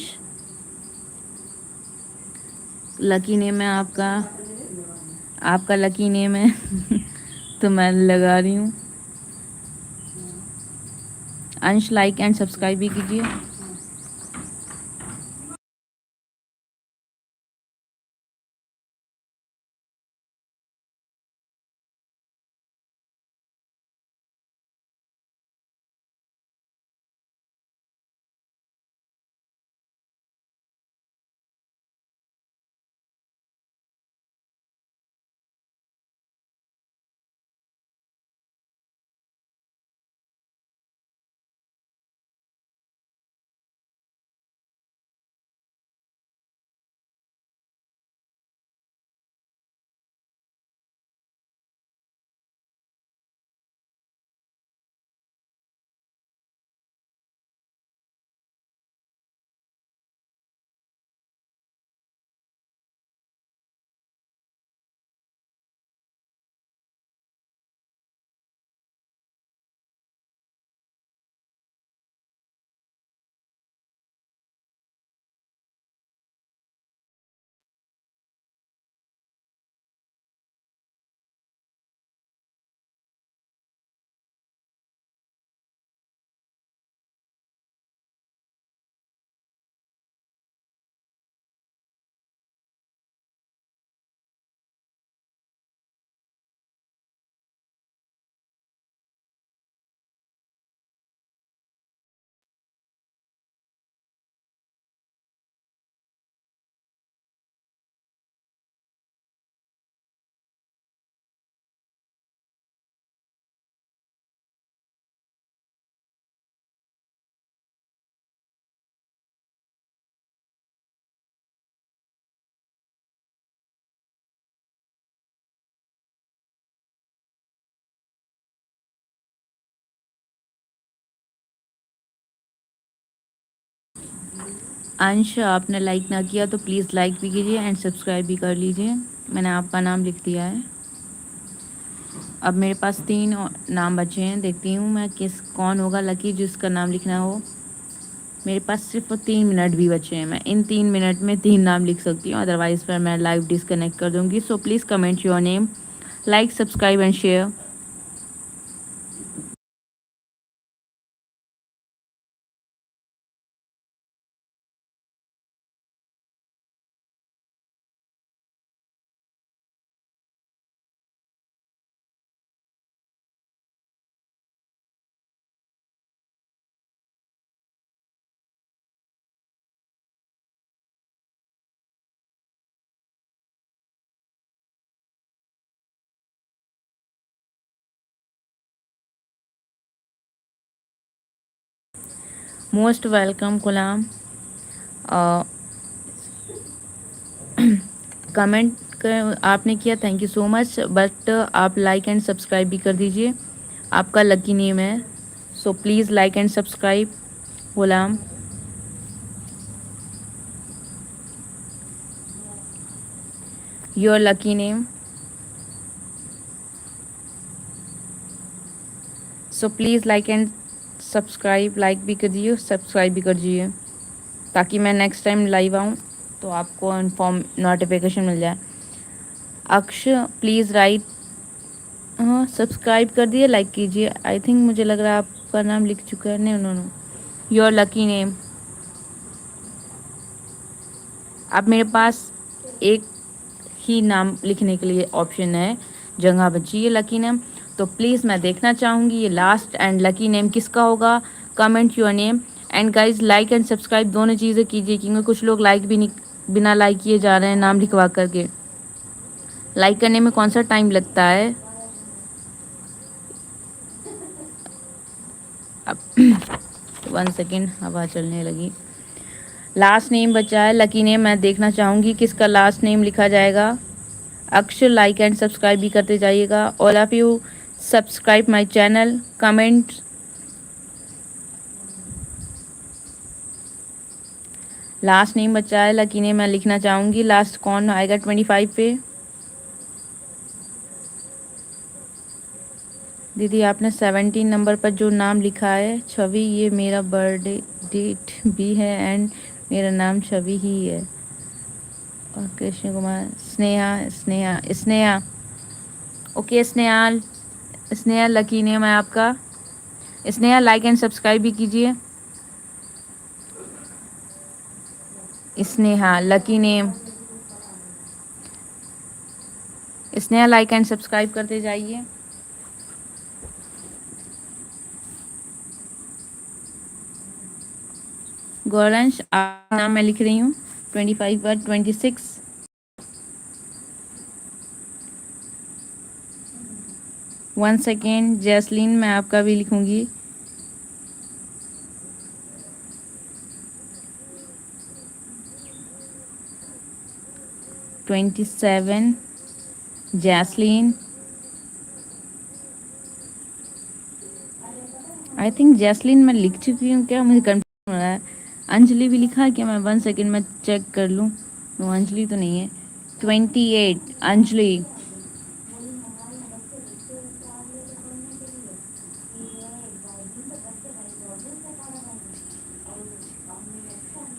Speaker 1: लकी नेम है आपका, आपका लकी नेम है। तो मैं लगा रही हूँ। अंश लाइक एंड सब्सक्राइब भी कीजिए। अंश, आपने लाइक ना किया तो प्लीज़ लाइक भी कीजिए एंड सब्सक्राइब भी कर लीजिए। मैंने आपका नाम लिख दिया है। अब मेरे पास 3 नाम बचे हैं, देखती हूँ मैं कौन होगा लकी जिसका नाम लिखना हो। मेरे पास सिर्फ 3 मिनट भी बचे हैं, मैं इन 3 मिनट में 3 नाम लिख सकती हूँ, अदरवाइज़ फिर मैं लाइव डिसकनेक्ट कर दूँगी। सो please comment your name, like, subscribe and share. Most welcome Ghulam. Comment कर आपने किया, thank you so much, but आप लाइक एंड सब्सक्राइब भी कर दीजिए, आपका लकी नेम है। So please like and subscribe Ghulam. Your lucky name. So please like and subscribe, like भी कर दीजिए, सब्सक्राइब भी कर दीजिए, ताकि मैं नेक्स्ट टाइम लाइव आऊँ तो आपको इन्फॉर्म नोटिफिकेशन मिल जाए। अक्ष, प्लीज़ राइट। हाँ, सब्सक्राइब कर दिए, लाइक कीजिए। आई थिंक मुझे लग रहा है आपका नाम लिख चुका है। नहीं, no no, your lucky name. अब मेरे पास एक ही नाम लिखने के लिए ऑप्शन है, जगह बची है लकी नेम। तो प्लीज़ मैं देखना चाहूँगी ये लास्ट एंड लकी नेम किसका होगा। Comment your name and guys like and subscribe दोनों चीज़ें कीजिए, क्योंकि कुछ लोग लाइक भी नहीं, बिना लाइक किए जा रहे हैं नाम लिखवा करके। लाइक करने में कौन सा टाइम लगता है। अब 1 सेकेंड, हवा चलने लगी। लास्ट नेम बचा है लकी नेम, मैं देखना चाहूँगी किसका लास्ट नेम लिखा जाएगा। अक्षर, लाइक एंड सब्सक्राइब भी करते जाइएगा। All of you subscribe my channel, comment. Last name बचा है लकी नेम, मैं लिखना चाहूँगी। लास्ट कौन आएगा 25 पे। दीदी आपने 17 नंबर पर जो नाम लिखा है छवि, ये मेरा बर्थडे डेट भी है एंड मेरा नाम छवि ही है। और Krishna Kumar, Sneha, Sneha, Sneha, okay Sneha. Sneha lucky name है आपका। स्नेहा लाइक एंड सब्सक्राइब भी कीजिए। Sneha lucky name. Sneha like and subscribe करते जाइए। गौरंश आपका नाम मैं लिख रही हूँ 25 पर 26। 1 सेकेंड, जैसलीन मैं आपका भी लिखूँगी। Twenty 27, Jasleen. I think Jasleen मैं लिख चुकी हूँ क्या, मुझे कंफ्यूजन हो रहा है। अंजलि भी लिखा है क्या, मैं 1 सेकेंड में चेक कर लूँ। नो, अंजलि तो नहीं है। 28 अंजलि।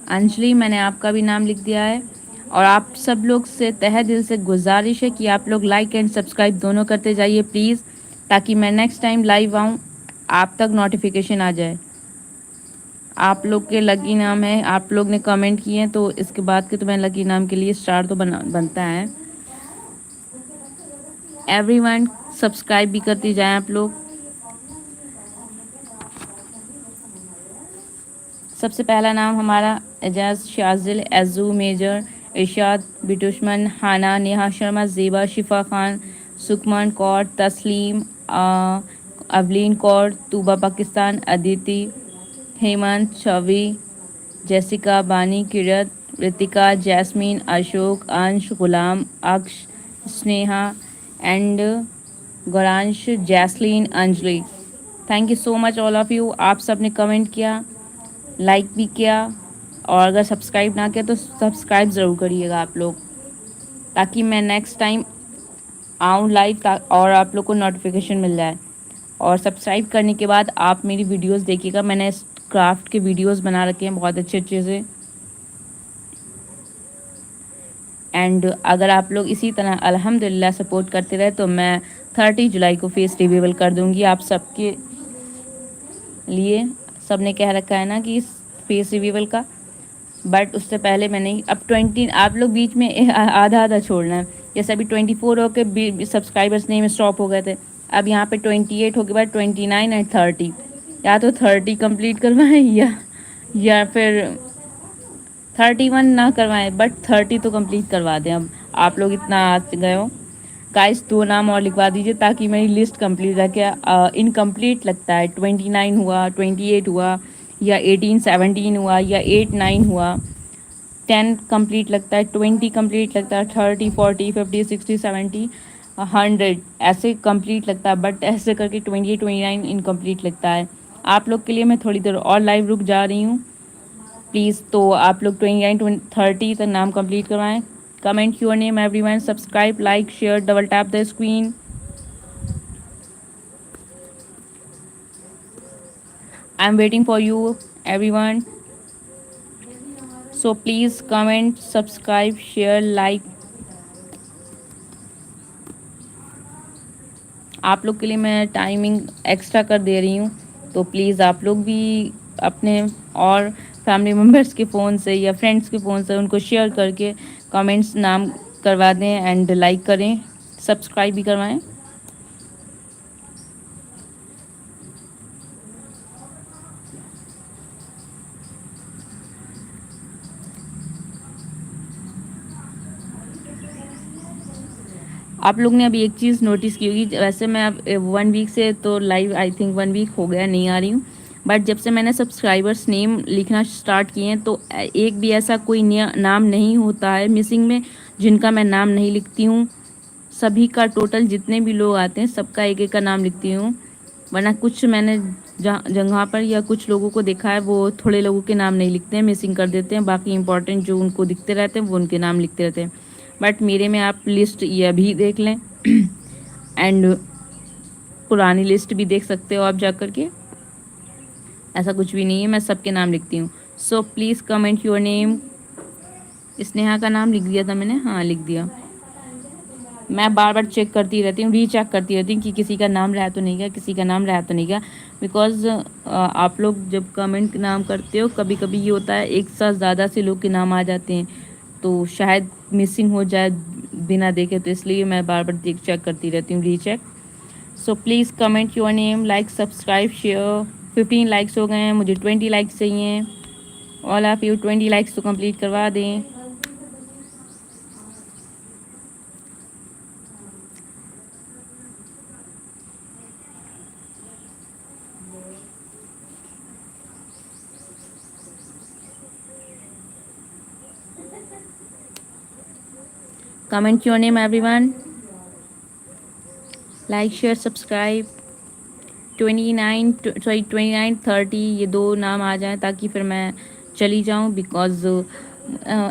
Speaker 1: अंजलि मैंने आपका भी नाम लिख दिया है। और आप सब लोग से तहे दिल से गुजारिश है कि आप लोग लाइक एंड सब्सक्राइब दोनों करते जाइए प्लीज़, ताकि मैं नेक्स्ट टाइम लाइव आऊँ आप तक नोटिफिकेशन आ जाए। आप लोग के लकी नाम है, आप लोग ने कमेंट किए हैं तो इसके बाद के तो मैं लकी नाम के लिए स्टार तो बनता है। एवरीवन सब्सक्राइब भी करती जाएं आप लोग। सबसे पहला नाम हमारा Ejaz Shajil, Eju Major, Irshad, Bitushman, Hana, Neha Sharma, Zeba, Shifa Khan, Sukman Kaur, Tasleem, Avleen Kaur, Tooba Pakistan, Aditi, Hemant, Chhavi, Jessica, Bani, Kirat, Ritika, Jasmine, Ashok, Ansh, Ghulam, Aksh, Sneha and Gauransh, Jasleen, Anjali. Thank you so much all of you. आप सब ने कमेंट किया, लाइक भी किया। और अगर सब्सक्राइब ना किया तो सब्सक्राइब ज़रूर करिएगा आप लोग, ताकि मैं नेक्स्ट टाइम आऊँ लाइव और आप लोग को नोटिफिकेशन मिल जाए। और सब्सक्राइब करने के बाद आप मेरी वीडियोस देखिएगा, मैंने क्राफ्ट के वीडियोस बना रखे हैं बहुत अच्छे अच्छे से। एंड अगर आप लोग इसी तरह अल्हम्दुलिल्लाह सपोर्ट करते रहे तो मैं 30 जुलाई को फेस रिवीवल कर दूंगी आप सबके लिए। सब ने कह रखा है ना कि फेस रिवीवल का, बट उससे पहले मैंने अब 20 आप लोग बीच में आधा आधा छोड़ना है। जैसे अभी 24 हो के सब्सक्राइबर्स नहीं में स्टॉप हो गए थे, अब यहाँ पे 28 हो के बाद 29 एंड 30, या तो 30 कंप्लीट करवाएं या फिर 31 ना करवाएं, बट 30 तो कंप्लीट करवा दें। अब आप लोग इतना आ गए हो गाइस, 2 नाम और लिखवा दीजिए ताकि मेरी लिस्ट कंप्लीट रखे। इनकम्प्लीट लगता है 29 हुआ, 28 हुआ, या 18 17 हुआ, या 8 9 हुआ, 10 कंप्लीट लगता है, 20 कंप्लीट लगता है, 30 40 50 60 70 100 ऐसे कंप्लीट लगता है, बट ऐसे करके 28 29 इनकम्प्लीट लगता है। आप लोग के लिए मैं थोड़ी देर और लाइव रुक जा रही हूँ प्लीज़, तो आप लोग 29 30 तक नाम कंप्लीट करवाएं। Comment your name everyone, subscribe like share, double tap the screen. I am waiting for you everyone, so please comment subscribe share like. आप लोग के लिए मैं टाइमिंग एक्स्ट्रा कर दे रही हूँ, तो प्लीज़ आप लोग भी अपने और फैमिली मेम्बर्स के फ़ोन से या फ्रेंड्स के फ़ोन से उनको शेयर करके कमेंट्स नाम करवा दें एंड लाइक करें, सब्सक्राइब भी करवाएं। आप लोग ने अभी एक चीज़ नोटिस की होगी, वैसे मैं अब 1 वीक से तो लाइव आई थिंक 1 वीक हो गया नहीं आ रही हूँ, बट जब से मैंने सब्सक्राइबर्स नेम लिखना स्टार्ट किए हैं तो एक भी ऐसा कोई नाम नहीं होता है मिसिंग में जिनका मैं नाम नहीं लिखती हूँ। सभी का टोटल जितने भी लोग आते हैं सबका एक एक का नाम लिखती हूँ, वरना कुछ मैंने जगह पर या कुछ लोगों को देखा है वो थोड़े लोगों के नाम नहीं लिखते हैं, मिसिंग कर देते हैं, बाकी इंपॉर्टेंट जो उनको दिखते रहते हैं वो उनके नाम लिखते रहते हैं। बट मेरे में आप लिस्ट ये भी देख लें एंड पुरानी लिस्ट भी देख सकते हो आप जा कर के, ऐसा कुछ भी नहीं है, मैं सबके नाम लिखती हूँ। सो please comment your name. Sneha का नाम लिख दिया था मैंने, हाँ लिख दिया। मैं बार बार चेक करती रहती हूँ, रीचेक करती रहती हूँ कि किसी का नाम रहा तो नहीं गया, किसी का नाम रहा तो नहीं गया, बिकॉज आप लोग जब कमेंट नाम करते हो कभी कभी ये होता है एक साथ ज़्यादा से लोग के नाम आ जाते हैं तो शायद मिसिंग हो जाए बिना देखे, तो इसलिए मैं बार बार देख चेक करती रहती हूँ, recheck. So please comment your name, like subscribe share. 15 likes हो गए हैं, मुझे 20 लाइक्स चाहिए। ऑल ऑफ यू 20 लाइक्स तो कंप्लीट करवा दें। Comment your name everyone, like share subscribe. 29 sorry 29 30 ये 2 नाम आ जाएं ताकि फिर मैं चली जाऊं, बिकॉज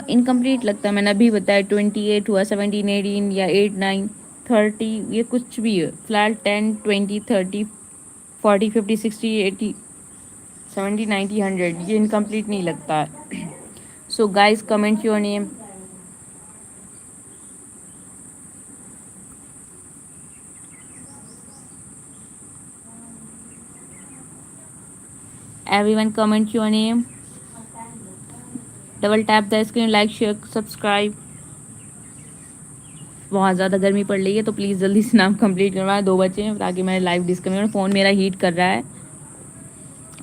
Speaker 1: इनकम्प्लीट लगता है। मैंने अभी बताया 28 हुआ, 17 18 या 8 9 30, ये कुछ भी है फिलहाल 10 20 30 40 50 60 80 70 90 100 ये इनकम्प्लीट नहीं लगता है। So guys comment your name. Everyone comment your name, double tap the screen, like share subscribe. बहुत ज़्यादा गर्मी पड़ रही है तो प्लीज़ जल्दी से नाम कंप्लीट करवाएं, 2 बचे हैं ताकि मैं लाइव डिस्कनेक्ट, फ़ोन मेरा हीट कर रहा है।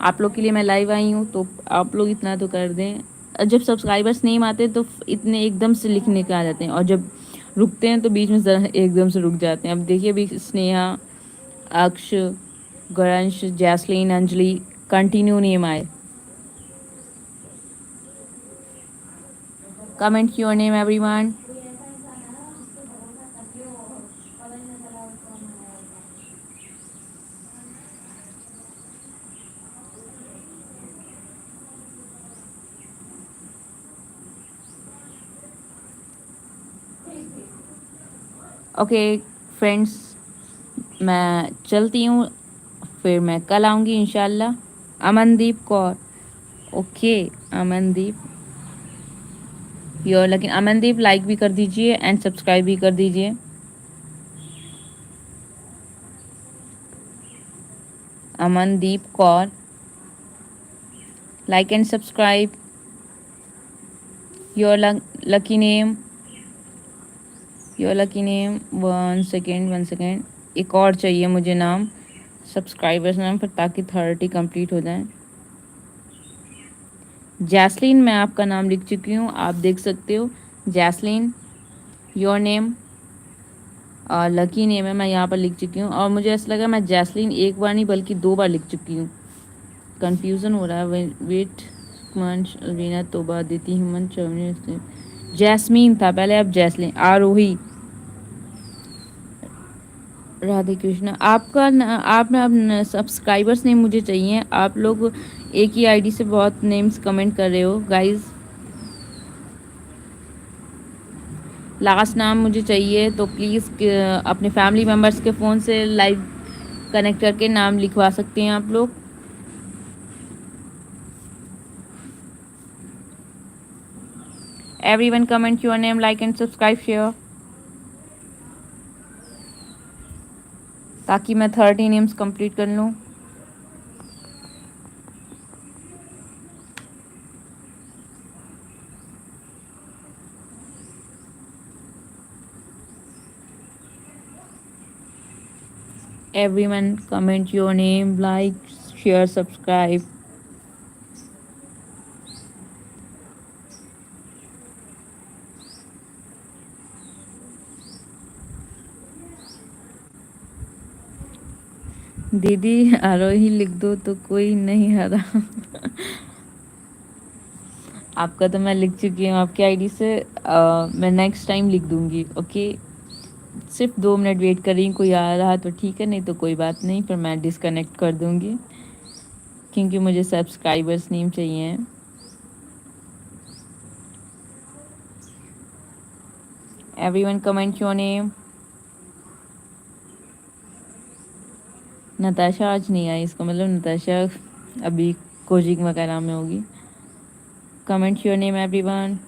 Speaker 1: आप लोग के लिए मैं लाइव आई हूँ तो आप लोग इतना तो कर दें। जब सब्सक्राइबर्स नहीं आते तो इतने एकदम से लिखने के आ जाते हैं, और जब रुकते हैं तो बीच में ज़रा एकदम से रुक जाते हैं। अब देखिए अभी स्नेहा, अक्ष, गणश, जैसलीन, अंजलि कंटिन्यू नेम आए। Comment your name everyone. Okay friends, मैं चलती हूँ, फिर मैं कल आऊँगी इंशाल्लाह। अमनदीप कौर, ओके अमनदीप, योर लेकिन अमनदीप लाइक भी कर दीजिए एंड सब्सक्राइब भी कर दीजिए। Amandeep Kaur, like and subscribe. Your lucky name, your lucky name, 1 second 1 second, एक और चाहिए मुझे नाम, सब्सक्राइबर्स नाम, फिर ताकि 30 कंप्लीट हो जाए। जैस्लीन, मैं आपका नाम लिख चुकी हूँ, आप देख सकते हो। जैस्लीन, योर नेम, लकी नेम है, मैं यहाँ पर लिख चुकी हूँ। और मुझे ऐसा लगा मैं जैस्लीन एक बार नहीं बल्कि 2 बार लिख चुकी हूँ, कंफ्यूजन हो रहा है। वेट, मंच, अलवीना, तोबा, अदिति, हेमंत, चौधरी, जैस्मीन था पहले, अब जैस्लीन। आरोही, राधे कृष्णा, आपका आप ना अब सब्सक्राइबर्स नेम मुझे चाहिए। आप लोग एक ही आईडी से बहुत नेम्स कमेंट कर रहे हो गाइस, लास्ट नाम मुझे चाहिए, तो प्लीज़ अपने फैमिली मेम्बर्स के फ़ोन से लाइव कनेक्ट करके नाम लिखवा सकते हैं आप लोग। Everyone comment your name, like and subscribe share, ताकि मैं 30 नेम्स कंप्लीट कर लूँ। Everyone comment your name, like share subscribe. दीदी आरोही लिख दो तो कोई नहीं हरा। आपका तो मैं लिख चुकी हूँ आपकी आईडी से, मैं नेक्स्ट टाइम लिख दूँगी। ओके, सिर्फ 2 मिनट वेट कर रही हूँ, कोई आ रहा तो ठीक है, नहीं तो कोई बात नहीं, फिर मैं डिस्कनेक्ट कर दूँगी, क्योंकि मुझे सब्सक्राइबर्स नेम चाहिए। Everyone comment your name. Natasha आज नहीं आई, इसका मतलब नताशा अभी कोचिंग वगैरह में होगी। Comment your name everyone.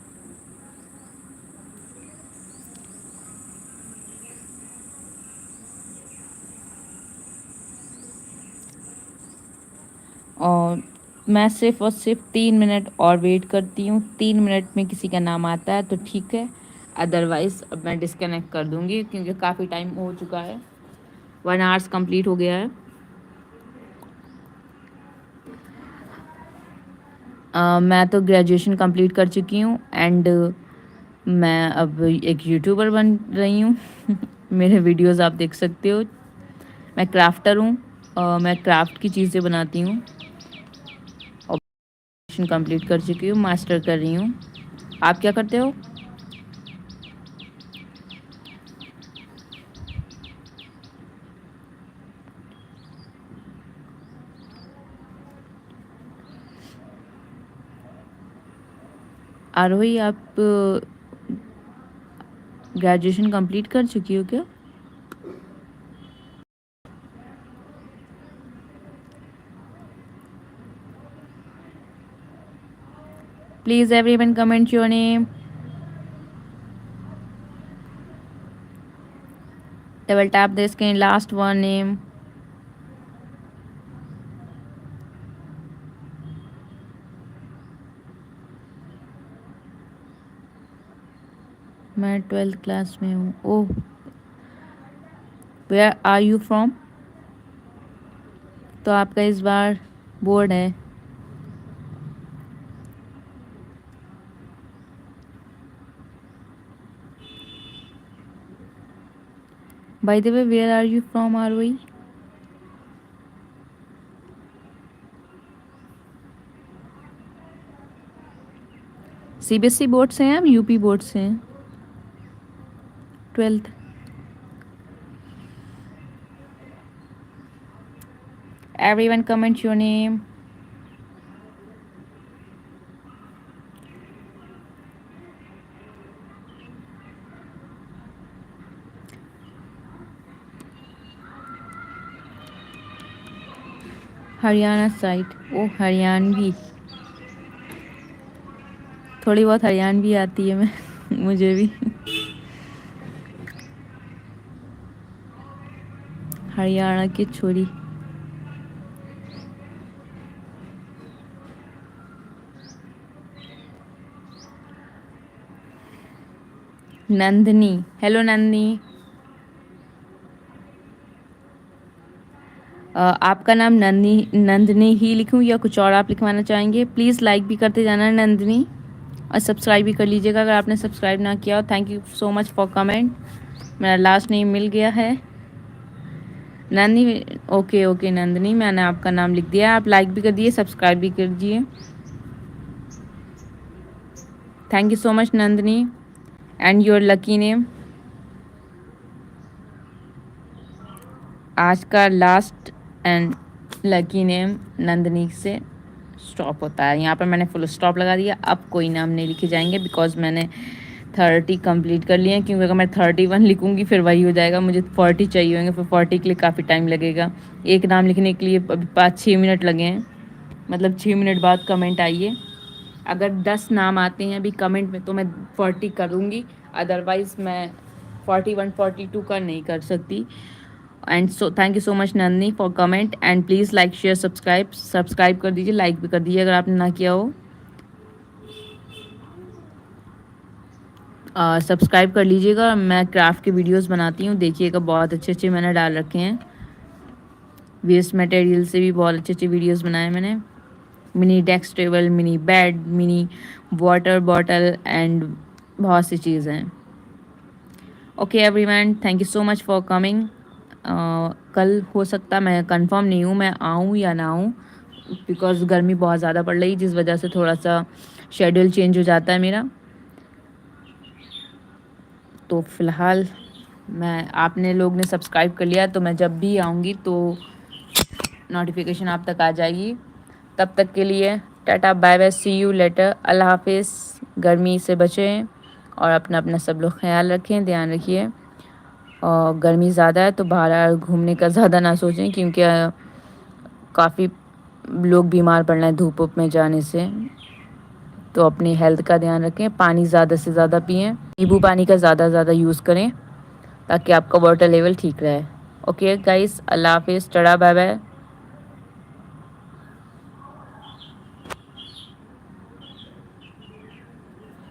Speaker 1: और मैं सिर्फ और सिर्फ 3 मिनट और वेट करती हूँ। 3 मिनट में किसी का नाम आता है तो ठीक है, अदरवाइज़ अब मैं डिस्कनेक्ट कर दूँगी, क्योंकि काफ़ी टाइम हो चुका है, 1 आवर्स कंप्लीट हो गया है। मैं तो ग्रेजुएशन कंप्लीट कर चुकी हूँ एंड मैं अब एक यूट्यूबर बन रही हूँ। मेरे वीडियोस आप देख सकते हो। मैं क्राफ्टर हूँ, मैं क्राफ्ट की चीज़ें बनाती हूँ। और ग्रेजुएशन कंप्लीट कर चुकी हूँ, मास्टर कर रही हूँ। आप क्या करते हो? आरोही, आप ग्रेजुएशन कंप्लीट कर चुकी हो क्या? Please everyone comment your name. Double tap the screen, last one name. मैं 12th क्लास में हूँ। Oh, where are you from? तो आपका इस बार बोर्ड है। By the way, where are you from Aarohi? CBSE board से हैं आप, यूपी बोर्ड से हैं? 12th। Everyone comment your name. Haryana side. ओ हरियाणवी, थोड़ी बहुत हरियाणवी आती है मैं मुझे भी। हरियाणा की छोरी। नंदनी, हेलो नंदनी। आपका नाम नंदनी ही लिखूं या कुछ और आप लिखवाना चाहेंगे? प्लीज़ लाइक भी करते जाना नंदनी, और सब्सक्राइब भी कर लीजिएगा अगर आपने सब्सक्राइब ना किया हो। Thank you so much for comment. मेरा लास्ट नेम मिल गया है नंदनी। ओके ओके नंदनी, मैंने आपका नाम लिख दिया। आप लाइक भी कर दिए, सब्सक्राइब भी कर दिए। Thank you so much Nandini and your lucky name. आज का last and lucky name Nandini से स्टॉप होता है। यहाँ पर मैंने फुल स्टॉप लगा दिया। अब कोई नाम नहीं लिखे जाएंगे बिकॉज मैंने 30 कंप्लीट कर लिए हैं। क्योंकि अगर मैं 31 लिखूंगी फिर वही हो जाएगा, मुझे 40 चाहिए होंगे, फिर 40 के लिए काफ़ी टाइम लगेगा। एक नाम लिखने के लिए अभी 5-6 मिनट लगे हैं, मतलब 6 मिनट बाद कमेंट आइए। अगर 10 नाम आते हैं अभी कमेंट में तो मैं 40 करूँगी, अदरवाइज़ मैं 41 42 का नहीं कर सकती। And so thank you so much Nandini for comment and please like share subscribe कर दीजिए, लाइक भी कर दीजिए अगर आपने ना किया हो। सब्सक्राइब कर लीजिएगा। मैं क्राफ्ट के वीडियोस बनाती हूँ, देखिएगा बहुत अच्छे अच्छे मैंने डाल रखे हैं। वेस्ट मटेरियल से भी बहुत अच्छे अच्छे वीडियोस बनाए मैंने। Mini desk table, mini bed, mini water bottle and बहुत सी चीज़ें हैं। Okay everyone, thank you so much for coming. कल हो सकता, मैं कंफर्म नहीं हूँ मैं आऊँ या ना आऊँ, बिकॉज़ गर्मी बहुत ज़्यादा पड़ रही, जिस वजह से थोड़ा सा शेड्यूल चेंज हो जाता है मेरा। तो फ़िलहाल मैं, आपने लोग ने सब्सक्राइब कर लिया तो मैं जब भी आऊँगी तो नोटिफिकेशन आप तक आ जाएगी। तब तक के लिए tata bye bye, see you later, अल्लाह हाफिज़। गर्मी से बचें और अपना अपना सब लोग ख्याल रखें, ध्यान रखिए। और गर्मी ज़्यादा है तो बाहर घूमने का ज़्यादा ना सोचें, क्योंकि काफ़ी लोग बीमार पड़ रहे हैं धूप में जाने से। तो अपनी हेल्थ का ध्यान रखें, पानी ज़्यादा से ज़्यादा पिएं, नींबू पानी का ज़्यादा यूज़ करें ताकि आपका वाटर लेवल ठीक रहे। ओके गाइस, अल्लाह हाफिज़, टाटा बाय बाय।